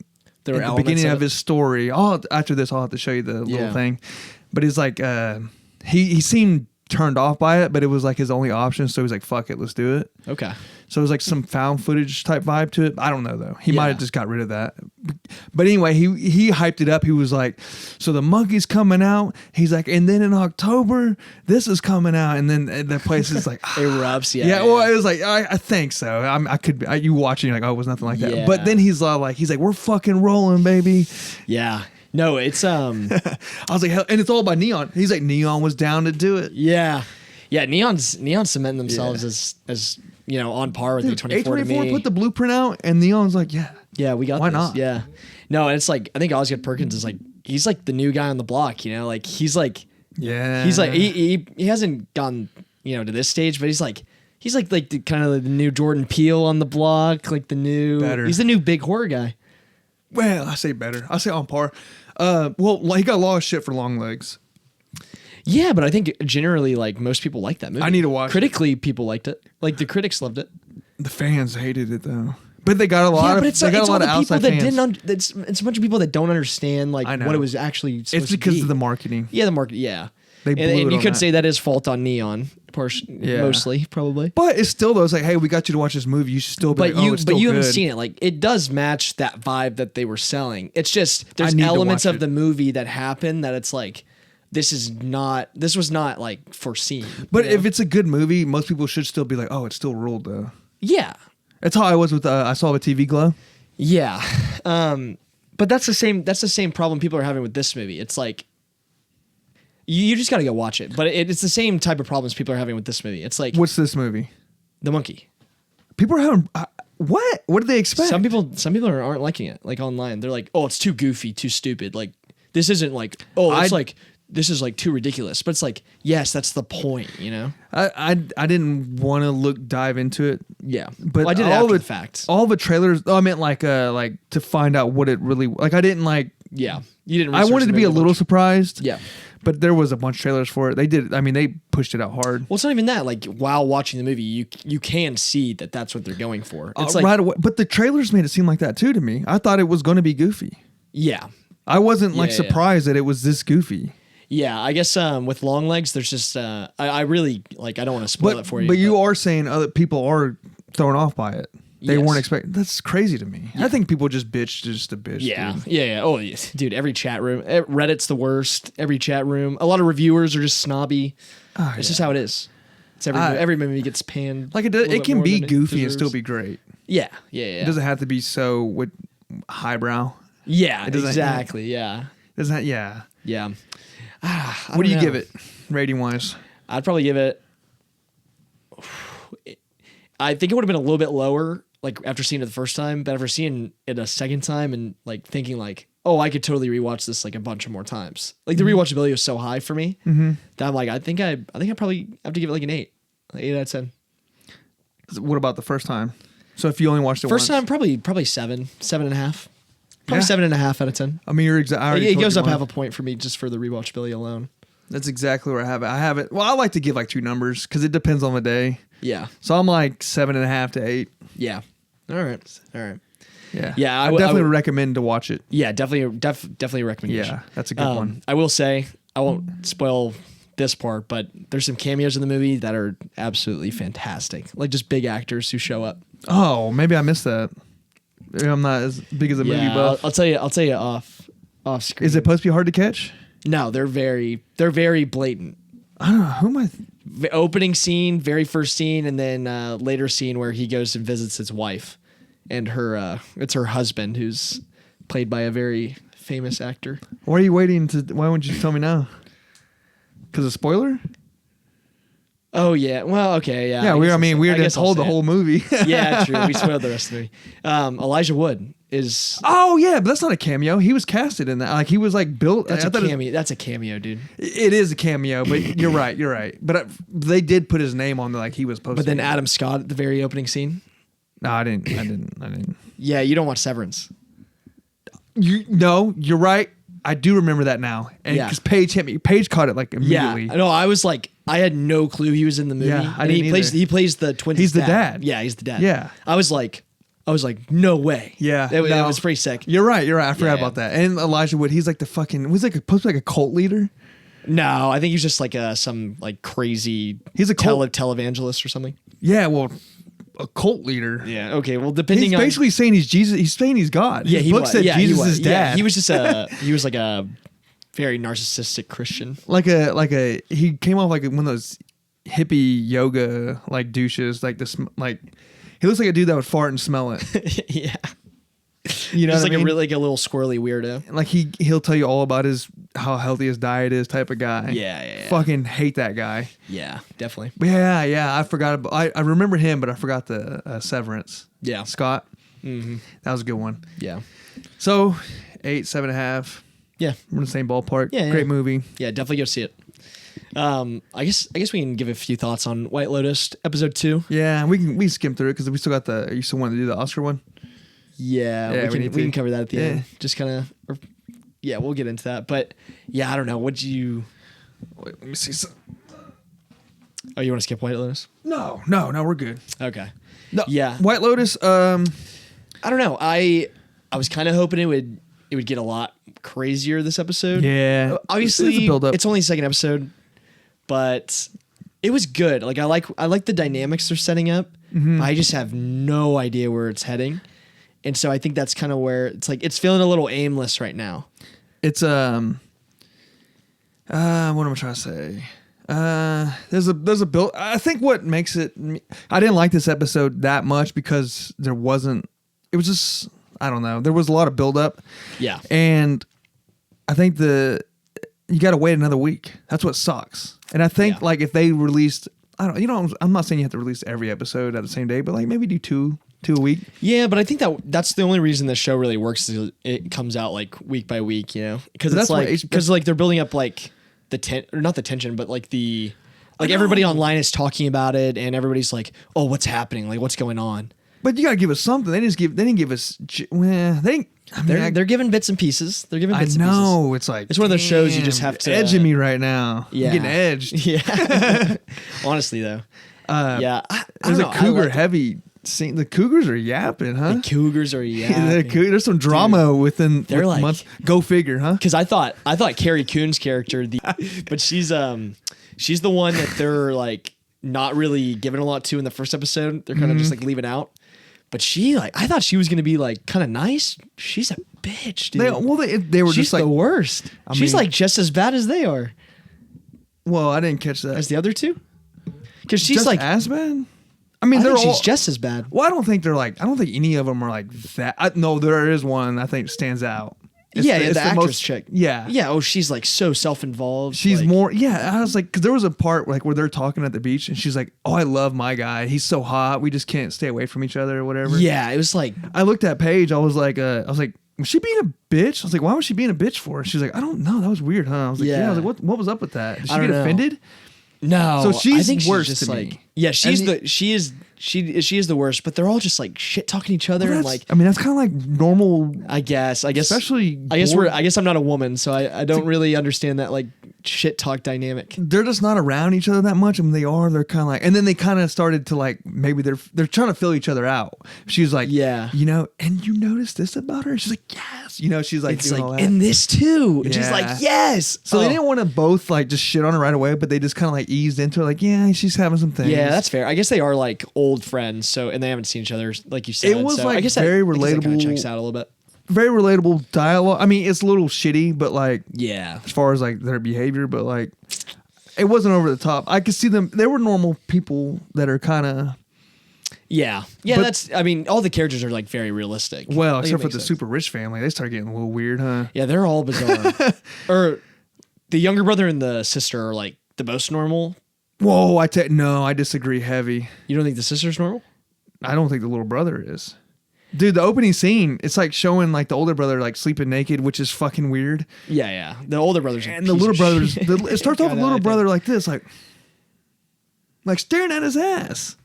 There were at the beginning of it. his story. After this, I'll have to show you the little thing. But it's like he seemed turned off by it, but it was like his only option. So he was like, "Fuck it, let's do it." Okay. So it was like some found footage type vibe to it. I don't know though. He might have just got rid of that. But anyway, he hyped it up. He was like, so the monkey's coming out. He's like, and then in October, this is coming out. And then the place is like erupts. Yeah. Yeah. Well, it was like, I think so. I could be, you watching, you're like, oh, it was nothing like that. Yeah. But then he's like, we're fucking rolling, baby. Yeah. No, it's I was like, hell, and it's all by Neon. He's like, Neon was down to do it. Yeah. Yeah, Neon's cementing themselves as you know, on par with A24 to me. A24 put the blueprint out, and Neon's like, yeah, we got why this. not? Yeah. No, and it's like, I think Osgood Perkins is like, he's like the new guy on the block, you know, like he's like he hasn't gone, you know, to this stage, but he's like the kind of the new Jordan Peele on the block, like the new he's the new big horror guy. Well, I say better. I say on par. Well, he got a lot of shit for Long Legs. Yeah, but I think generally, like, most people like that movie. I need to watch Critically, people liked it. Like, the critics loved it. The fans hated it though, but they got a lot of. They got a lot of outside fans. It's a bunch of people that don't understand like what it was actually. It's because of the marketing. Yeah, the market. Yeah, they blew and it you on could that. say that is fault on Neon, mostly probably. But it's still though. It's like, hey, we got you to watch this movie. You should still be. But you haven't seen it. Like, it does match that vibe that they were selling. It's just there's elements of the movie that happen that it's like. This was not like foreseen. But if it's a good movie, most people should still be like, oh, it's still ruled though. Yeah. That's how I was with I Saw a TV Glow. Yeah. But that's the same problem people are having with this movie. It's like you just got to go watch it. But it's the same type of problems people are having with this movie. It's like, what's this movie? The Monkey. People are having what? What did they expect? Some people aren't liking it. Like online, they're like, oh, it's too goofy, too stupid. Like this isn't like, oh, it's like. This is like too ridiculous, but it's like, yes, that's the point, you know. I didn't want to dive into it. Yeah, but I did all after the fact. All the trailers. I meant like to find out what it really like. I didn't like. Yeah, you didn't. I wanted to be a little surprised. Yeah, but there was a bunch of trailers for it. They did. I mean, they pushed it out hard. Well, it's not even that. Like while watching the movie, you can see that that's what they're going for. It's like right away. But the trailers made it seem like that too to me. I thought it was going to be goofy. Yeah, I wasn't surprised that it was this goofy. Yeah, I guess with Long Legs, there's just I really like. I don't want to spoil it for you. But you are saying other people are thrown off by it. They weren't expecting. That's crazy to me. Yeah. I think people just bitch just to bitch. Yeah, dude. yeah. Oh, dude. Every chat room, Reddit's the worst. Every chat room. A lot of reviewers are just snobby. It's just how it is. It's every movie gets panned. Like it can be goofy and still be great. Yeah. It doesn't have to be so with highbrow. Yeah, exactly. Yeah. Doesn't that? Yeah. Yeah. What do you give it, rating wise? I'd probably give it. I think it would have been a little bit lower, like after seeing it the first time, but after seeing it a second time and like thinking like, oh, I could totally rewatch this like a bunch of more times. Like the rewatchability was so high for me that I'm like, I think I probably have to give it like an 8 out of 10. What about the first time? So if you only watched it first once? time, probably 7.5. Probably 7.5 out of 10. I mean, you're exactly. It goes up half a point for me just for the rewatchability alone. That's exactly where I have it. I have it. Well, I like to give like 2 numbers because it depends on the day. Yeah. So I'm like 7.5 to 8. Yeah. All right. Yeah. Yeah. I definitely recommend to watch it. Yeah, definitely recommendation. Yeah, that's a good one. I will say, I won't spoil this part, but there's some cameos in the movie that are absolutely fantastic. Like just big actors who show up. Oh, maybe I missed that. I'm not as big as a movie buff. I'll tell you off screen. Is it supposed to be hard to catch? No, they're very blatant. I don't know. Who am I? The opening scene, very first scene, and then later scene where he goes and visits his wife, and it's her husband, who's played by a very famous actor. Why are you waiting to? Why wouldn't you tell me now? Because of spoiler? Oh yeah. Well, okay, yeah. Yeah, we were just told the whole movie. Yeah, true. We spoiled the rest of the movie. Elijah Wood is. Oh yeah, but that's not a cameo. He was casted in that. Like he was like built. That's a cameo. That's a cameo, dude. It is a cameo, but you're right. You're right. But they did put his name on there, like he was supposed. But then to. Adam Scott at the very opening scene. No, I didn't. Yeah, you don't watch Severance. No, you're right. I do remember that now, and because Paige hit me. Paige caught it like immediately. Yeah, no, I was like, I had no clue he was in the movie. Yeah, and he plays the twins. He's the dad. Yeah, he's the dad. Yeah, I was like, no way. Yeah, it was pretty sick. You're right. I forgot about that. And Elijah Wood, he's like the fucking supposed to be like a cult leader. No, I think he's just like some like crazy. He's a televangelist or something. Yeah, well, a cult leader. Yeah. Okay. Well, depending. He's basically saying he's Jesus. He's saying he's God. Yeah, his book said Jesus is dad. Yeah, he was just he was like a very narcissistic Christian. He came off like one of those hippie yoga like douches. Like he looks like a dude that would fart and smell it. Yeah. You know, just what like I mean? a little squirrely weirdo. Like he'll tell you all about how healthy his diet is, type of guy. Yeah. Fucking hate that guy. Yeah, definitely. But yeah. I forgot. I remember him, but I forgot the Severance. Yeah, Scott. Mm-hmm. That was a good one. Yeah. So 8, 7.5. Yeah, we're in the same ballpark. Yeah, great movie. Yeah, definitely go see it. I guess we can give a few thoughts on White Lotus episode 2. Yeah, we skim through it because we still got you still want to do the Oscar one. Yeah, we can cover that at the end. Just kind of, we'll get into that. But yeah, I don't know. Wait, let me see. Oh, you want to skip White Lotus? No, we're good. Okay. No, yeah, White Lotus. I don't know. I was kind of hoping it would get a lot crazier this episode. Yeah, obviously it's a build-up. It's only the second episode, but it was good. Like I like the dynamics they're setting up. Mm-hmm. I just have no idea where it's heading. And so I think that's kind of where it's like it's feeling a little aimless right now. It's what am I trying to say? There's a build. I think what makes it. I didn't like this episode that much because it was just, I don't know. There was a lot of build up. Yeah. And I think you got to wait another week. That's what sucks. And I think like if they released, I'm not saying you have to release every episode at the same day, but like maybe do two a week. Yeah, but I think that's the only reason the show really works is it comes out like week by week, you know? Because it's like because they're building up like not the tension, but like everybody online is talking about it and everybody's like, oh, what's happening? Like what's going on? But you gotta give us something. They didn't give us. They're giving bits and pieces. They're giving bits and pieces. I know. It's like it's one of those shows you just have to edging me right now. Yeah, I'm getting edged. Yeah. Honestly though. Yeah. There's a cougar heavy scene. The Cougars are yapping, huh? The Cougars are yapping. There's some drama within like, months. Go figure, huh? Because I thought Carrie Coon's character, but she's the one that they're like not really giving a lot to in the first episode. They're kind of just like leaving out. But I thought she was gonna be like kind of nice. She's a bitch, dude. They were she's just like the worst. She's like just as bad as they are. Well, I didn't catch that. As the other two? Because she's just like as bad. I mean, she's just as bad. Well, I don't think any of them are like that. No, there is one I think stands out. It's the actress chick. Yeah. Yeah. Oh, she's like so self-involved. She's more. Yeah. I was like, because there was a part like where they're talking at the beach, and she's like, "Oh, I love my guy. He's so hot. We just can't stay away from each other or whatever." Yeah. It was like I looked at Paige. I was like, was she being a bitch? I was like, why was she being a bitch for? She's like, I don't know. That was weird, huh? I was like, yeah. I was like, what was up with that? Did she get offended? No. So she's worse just to like, me. Yeah. She is the worst. But they're all just like shit talking each other and like. I mean, that's kind of like normal. I guess. Especially. I guess I'm not a woman, so I don't really understand that like shit talk dynamic. They're just not around each other that much. And when they are, they're kind of like, and then they kind of started to like, maybe they're trying to fill each other out. She was like, yeah, you know, and you noticed this about her? She's like, yes. You know, she's like, it's like, and this too. And she's like, yes. So they didn't want to both like just shit on her right away, but they just kind of like eased into it, like, yeah, she's having some things. Yeah, that's fair. I guess they are like old friends. So, and they haven't seen each other, like you said. It was so like I guess very relatable. relatable. Kind of checks out a little bit. Very relatable dialogue. I mean, it's a little shitty, but like, yeah, as far as like their behavior, but like, it wasn't over the top. I could see them. They were normal people that are kind of. Yeah. Yeah. But, I mean, all the characters are like very realistic. Well, except for the super rich family. They start getting a little weird, huh? Yeah, they're all bizarre. Or the younger brother and the sister are like the most normal. Whoa, no, I disagree heavy. You don't think the sister's normal? I don't think the little brother is. Dude, the opening scene, it's like showing like the older brother like sleeping naked, which is fucking weird. Yeah, yeah. The older brother's and the little brother's. It starts off with the little brother like this, like staring at his ass.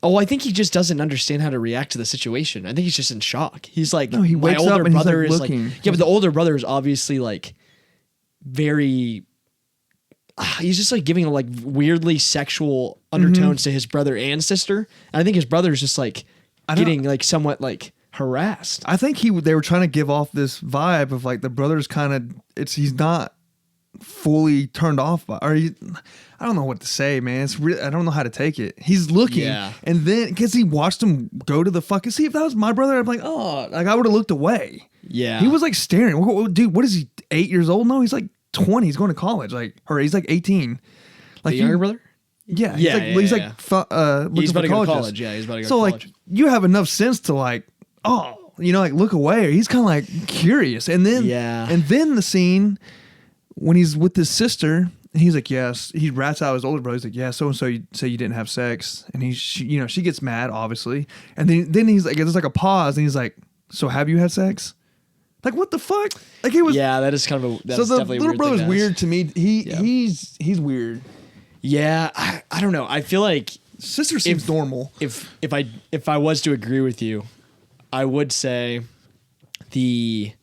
Oh, I think he just doesn't understand how to react to the situation. I think he's just in shock. He's like, no, he wakes up and brother he's is looking. like, yeah, but the older brother is obviously like very. He's just like giving like weirdly sexual undertones to his brother and sister. And I think his brother is just like getting like somewhat like harassed. I think they were trying to give off this vibe of like the brother's kind of he's not fully turned off by, or I don't know what to say, man. It's really, I don't know how to take it. He's looking, and then because he watched him go to the fucking. See, if that was my brother, I'd be like, oh, like I would have looked away. Yeah, he was like staring. Dude, what is he? 8 years old? No, he's like 20. He's going to college, or he's like 18. Like the younger brother. Yeah, he's like he's about to go to college. Yeah, he's about to go to college. So like, you have enough sense to like, oh, you know, like look away. He's kind of like curious, and then the scene when he's with his sister, and he's like, yes, he rats out his older brother. He's like, yeah, so and so you say you didn't have sex, and she gets mad, obviously, and then he's like, there's like a pause, and he's like, so have you had sex? Like, what the fuck? Like he was. Yeah, that is kind of so the little brother's weird to me. He's weird. Yeah, I don't know. I feel like sister seems normal. If I was to agree with you, I would say the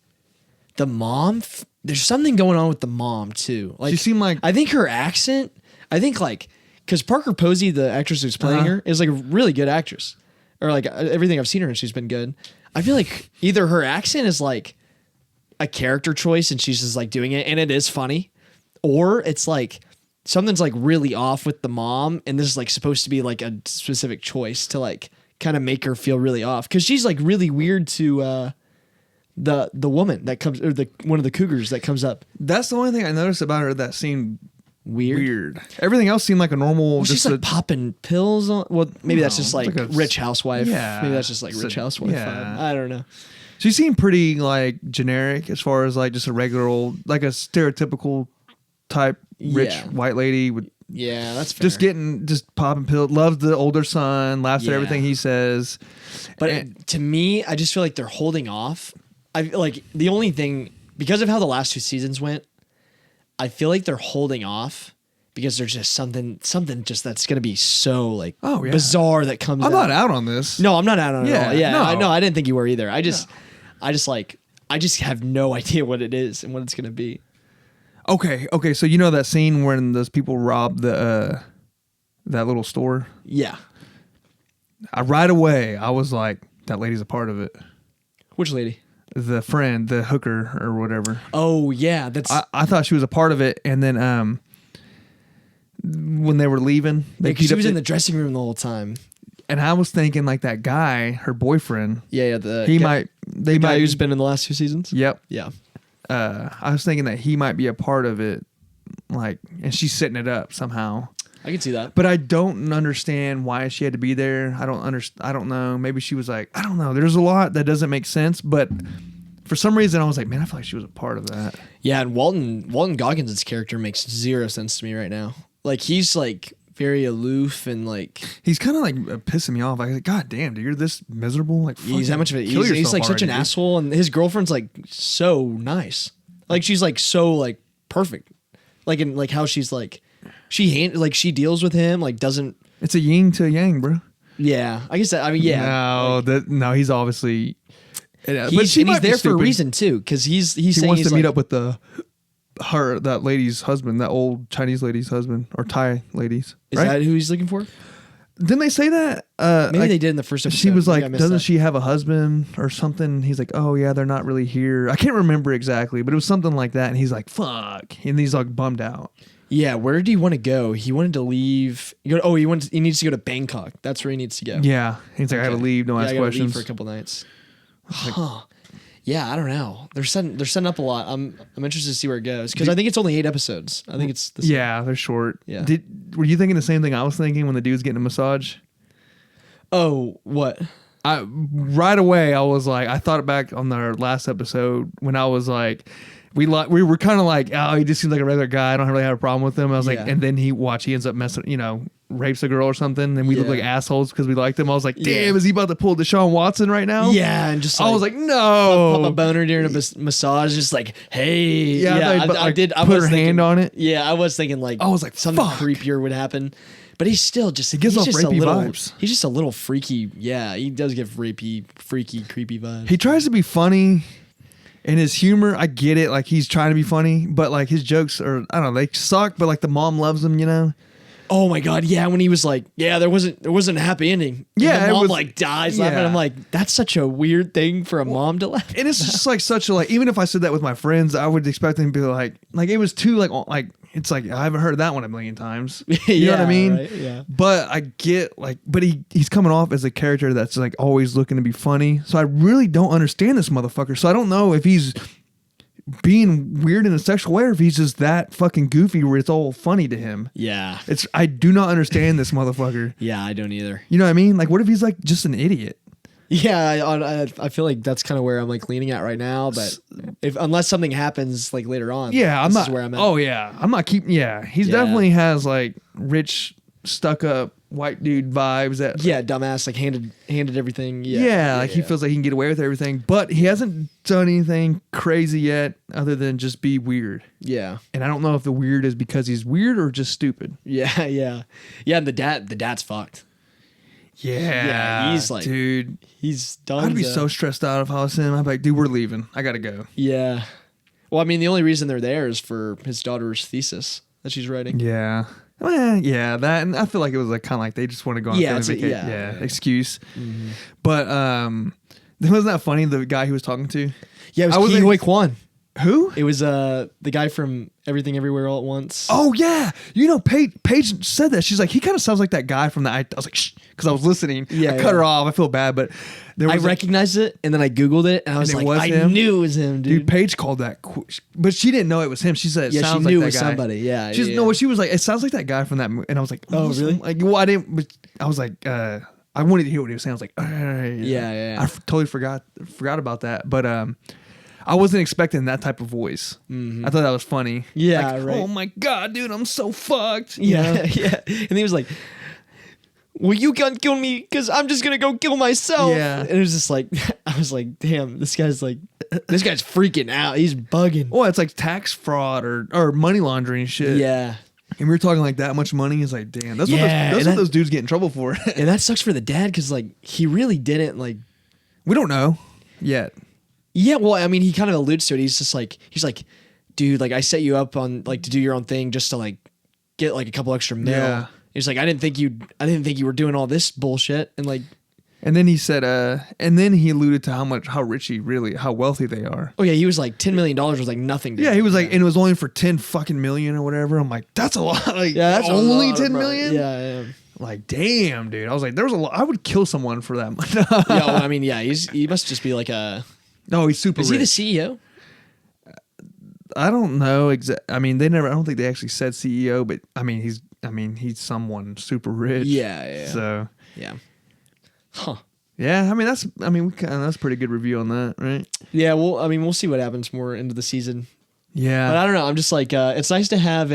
mom. There's something going on with the mom too. Like she seemed like, I think her accent. I think like because Parker Posey, the actress who's playing her, is like a really good actress, or like everything I've seen her in, she's been good. I feel like either her accent is like a character choice and she's just like doing it and it is funny, or it's like something's like really off with the mom and this is like supposed to be like a specific choice to like kind of make her feel really off because she's like really weird to the woman that comes, or one of the cougars that comes up. That's the only thing I noticed about her that seemed weird. Everything else seemed like a normal. Well, she's like popping pills on. Well, maybe that's just like rich housewife. Yeah, maybe that's just like rich housewife. Yeah. I don't know. She seemed pretty like generic as far as like just a regular old, like a stereotypical type rich white lady with. Yeah, that's fair. Just popping pills. Loves the older son. Laughs at everything he says. But to me, I just feel like they're holding off. I like the only thing, because of how the last 2 seasons went, I feel like they're holding off because there's just something just that's going to be so like bizarre that comes out. I'm not out on this. No, I'm not out on it at all. Yeah, no. I didn't think you were either. I just have no idea what it is and what it's going to be. Okay. So you know that scene when those people robbed that little store? Yeah. Right away, I was like, that lady's a part of it. Which lady? The friend, the hooker or whatever. Oh yeah, I thought she was a part of it, and then when they were leaving, she was in the dressing room the whole time, and I was thinking like that guy, her boyfriend. Yeah, the guy who's been in the last 2 seasons. Yep. Yeah. I was thinking that he might be a part of it, like, and she's setting it up somehow. I can see that. But I don't understand why she had to be there. I don't know. Maybe she was like, I don't know. There's a lot that doesn't make sense, but for some reason I was like, man, I feel like she was a part of that. Yeah, and Walton Goggins' character makes zero sense to me right now. Like he's like very aloof and like he's kind of like pissing me off. Like, God damn, dude, you're this miserable. Like, he's that much of it. He's like such an asshole, and his girlfriend's like so nice. Like she's like so like perfect. Like in like how she's like she deals with him like doesn't. It's a yin to a yang, bro. Yeah, I guess that. I mean, yeah. No, he's obviously. He's there for a reason too, because he wants to meet up with the that lady's husband, that old Chinese lady's husband, or Thai lady's. Is that who he's looking for? Didn't they say that? Maybe they did in the first episode. She was like, doesn't she have a husband or something? He's like, oh yeah, they're not really here. I can't remember exactly, but it was something like that. And he's like, fuck. And he's like bummed out. Yeah, where did he want to go? He wanted to leave. He needs to go to Bangkok. That's where he needs to go. Yeah. He's like, I gotta leave, don't ask questions. Leave for a couple nights. Huh. Yeah, I don't know. They're setting up a lot. I'm interested to see where it goes because I think it's only 8 episodes. I think it's they're short. Yeah. Were you thinking the same thing I was thinking when the dude's getting a massage? Oh, what? Right away I was like, I thought back on our last episode when I was like, we were kind of like, oh, he just seems like a regular guy. I don't really have a problem with him. I was like, and then he ends up messing, rapes a girl or something. And we look like assholes because we liked him. I was like, damn, is he about to pull Deshaun Watson right now? Yeah, and just I was like, no. Pop a boner during a massage, just like, hey, I did. I put was her thinking, hand on it. Yeah, I was thinking like, I was like, something creepier would happen. But he's still just he gives off rapey vibes. He's just a little freaky. Yeah, he does give freaky, creepy vibes. He tries to be funny. And his humor, I get it. Like, he's trying to be funny, but like his jokes are, I don't know, they suck, but like the mom loves him, Oh my God. Yeah. When he was like, yeah, there wasn't a happy ending. Yeah. And the mom like dies laughing. I'm like, that's such a weird thing for a mom to laugh. And it's just like such a, like, even if I said that with my friends, I would expect them to be like it was too like, it's like, I haven't heard that one a million times. You know what I mean? Right? Yeah. But I get like, but he's coming off as a character that's like always looking to be funny. So I really don't understand this motherfucker. So I don't know if he's being weird in a sexual way or if he's just that fucking goofy where it's all funny to him. Yeah. I do not understand this motherfucker. Yeah, I don't either. You know what I mean? Like, what if he's like just an idiot? Yeah, I feel like that's kind of where I'm like leaning at right now. But unless something happens like later on, this is where I'm at. Oh yeah, I'm not keeping. Yeah, definitely has like rich, stuck up white dude vibes. That dumbass, like handed everything. He feels like he can get away with everything, but he hasn't done anything crazy yet, other than just be weird. Yeah, and I don't know if the weird is because he's weird or just stupid. Yeah. And the dad's fucked. Yeah, he's like, dude, he's done. I'd be so stressed out if I was him. I'd be like, dude, we're leaving. I gotta go. Yeah. Well, I mean, the only reason they're there is for his daughter's thesis that she's writing. Yeah. That, and I feel like it was like kind of like they just want to go on excuse. Mm-hmm. But wasn't that funny? The guy he was talking to. Yeah, it was Ki Huy Kwan. Who? It was the guy from Everything Everywhere All at Once. Oh yeah, Paige said that. She's like, he kind of sounds like that guy from I was like, shh, because I was listening. Yeah, I cut her off. I feel bad, but I recognized it, and then I Googled it, and I was like, I knew it was him, dude. Paige called that, but she didn't know it was him. She said it sounds like that guy. She knew it was somebody. Yeah, she was like, it sounds like that guy from that movie, and I was like, oh really? Like, well, I didn't. But I was like, I wanted to hear what he was saying. I was like, yeah. I totally forgot about that, but I wasn't expecting that type of voice. Mm-hmm. I thought that was funny. Yeah, like, right. Oh my God, dude, I'm so fucked. Yeah. And he was like, well, you can't kill me because I'm just going to go kill myself. Yeah. And it was just like, I was like, damn, this guy's freaking out. He's bugging. Well, it's like tax fraud or money laundering shit. Yeah. And we were talking like that much money. It's like, damn, that's what those dudes get in trouble for. And that sucks for the dad because like he really didn't like. We don't know yet. Yeah, well, I mean, he kind of alludes to it. He's like, dude, like I set you up on like to do your own thing just to like get like a couple extra mil. Yeah. He's like, I didn't think you were doing all this bullshit, and like. And then he said, and then he alluded to how wealthy they are. Oh yeah, he was like $10 million was like nothing. Yeah, he was like, and it was only for 10 fucking million or whatever. I'm like, that's a lot. Like, yeah, that's only 10 million. Yeah. Like, damn, dude. I was like, there was a lot. I would kill someone for that much. Yeah, well, I mean, yeah, he must just be like a. No, he's super. Is rich. He the CEO? I don't know I mean, I don't think they actually said CEO, but I mean, he's someone super rich. Yeah. So yeah. Huh. Yeah, I mean that's a pretty good review on that, right? Yeah, well, I mean, we'll see what happens more into the season. Yeah, but I don't know. I'm just like, it's nice to have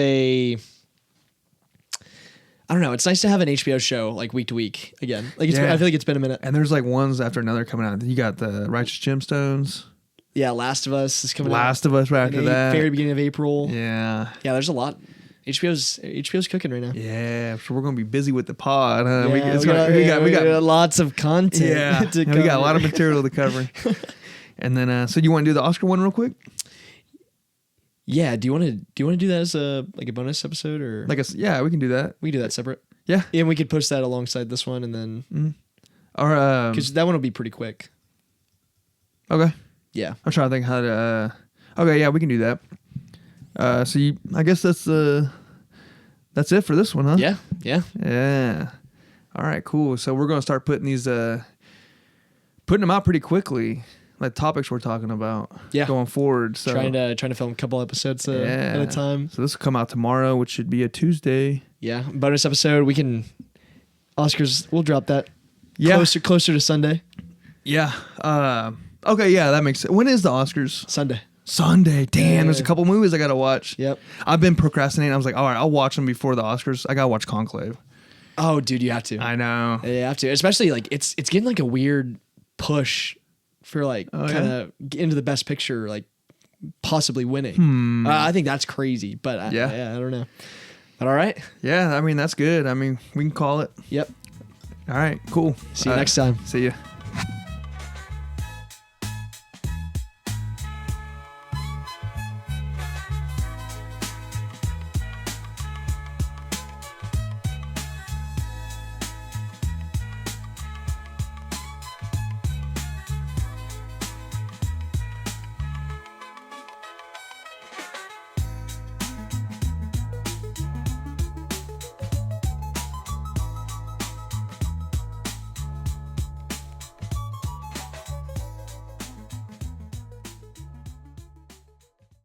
it's nice to have an HBO show like week to week again. Like, I feel like it's been a minute. And there's like ones after another coming out. You got the Righteous Gemstones. Yeah, Last of Us is coming out. Last of Us right after that. Very beginning of April. Yeah. Yeah, there's a lot. HBO's cooking right now. Yeah, so we're gonna be busy with the pod. Huh? Yeah, we got lots of content. Yeah, we got a lot of material to cover. And then, so you want to do the Oscar one real quick? Yeah. Do you want to do that as a bonus episode or yeah, we can do that. We can do that separate. Yeah. And we could post that alongside this one and then or because that one will be pretty quick. Okay. Yeah. I'm trying to think how to okay, yeah, we can do that. I guess that's it for this one, huh? Yeah. Yeah. Yeah. All right, cool. So we're gonna start putting these putting them out pretty quickly. Like topics we're talking about going forward. So trying to film a couple episodes at a time. So this will come out tomorrow, which should be a Tuesday. Yeah. Bonus episode. We can Oscars. We'll drop that. Yeah. Closer to Sunday. Yeah. Okay. Yeah, that makes sense. When is the Oscars? Sunday. Damn, there's a couple movies I gotta watch. Yep. I've been procrastinating. I was like, all right, I'll watch them before the Oscars. I gotta watch Conclave. Oh, dude, you have to. I know. You have to. Especially like it's getting like a weird push for like kind of into the best picture, like possibly winning. I think that's crazy, but I don't know. But all right. Yeah, I mean that's good. I mean we can call it. Yep. All right, cool. See you next time. See ya.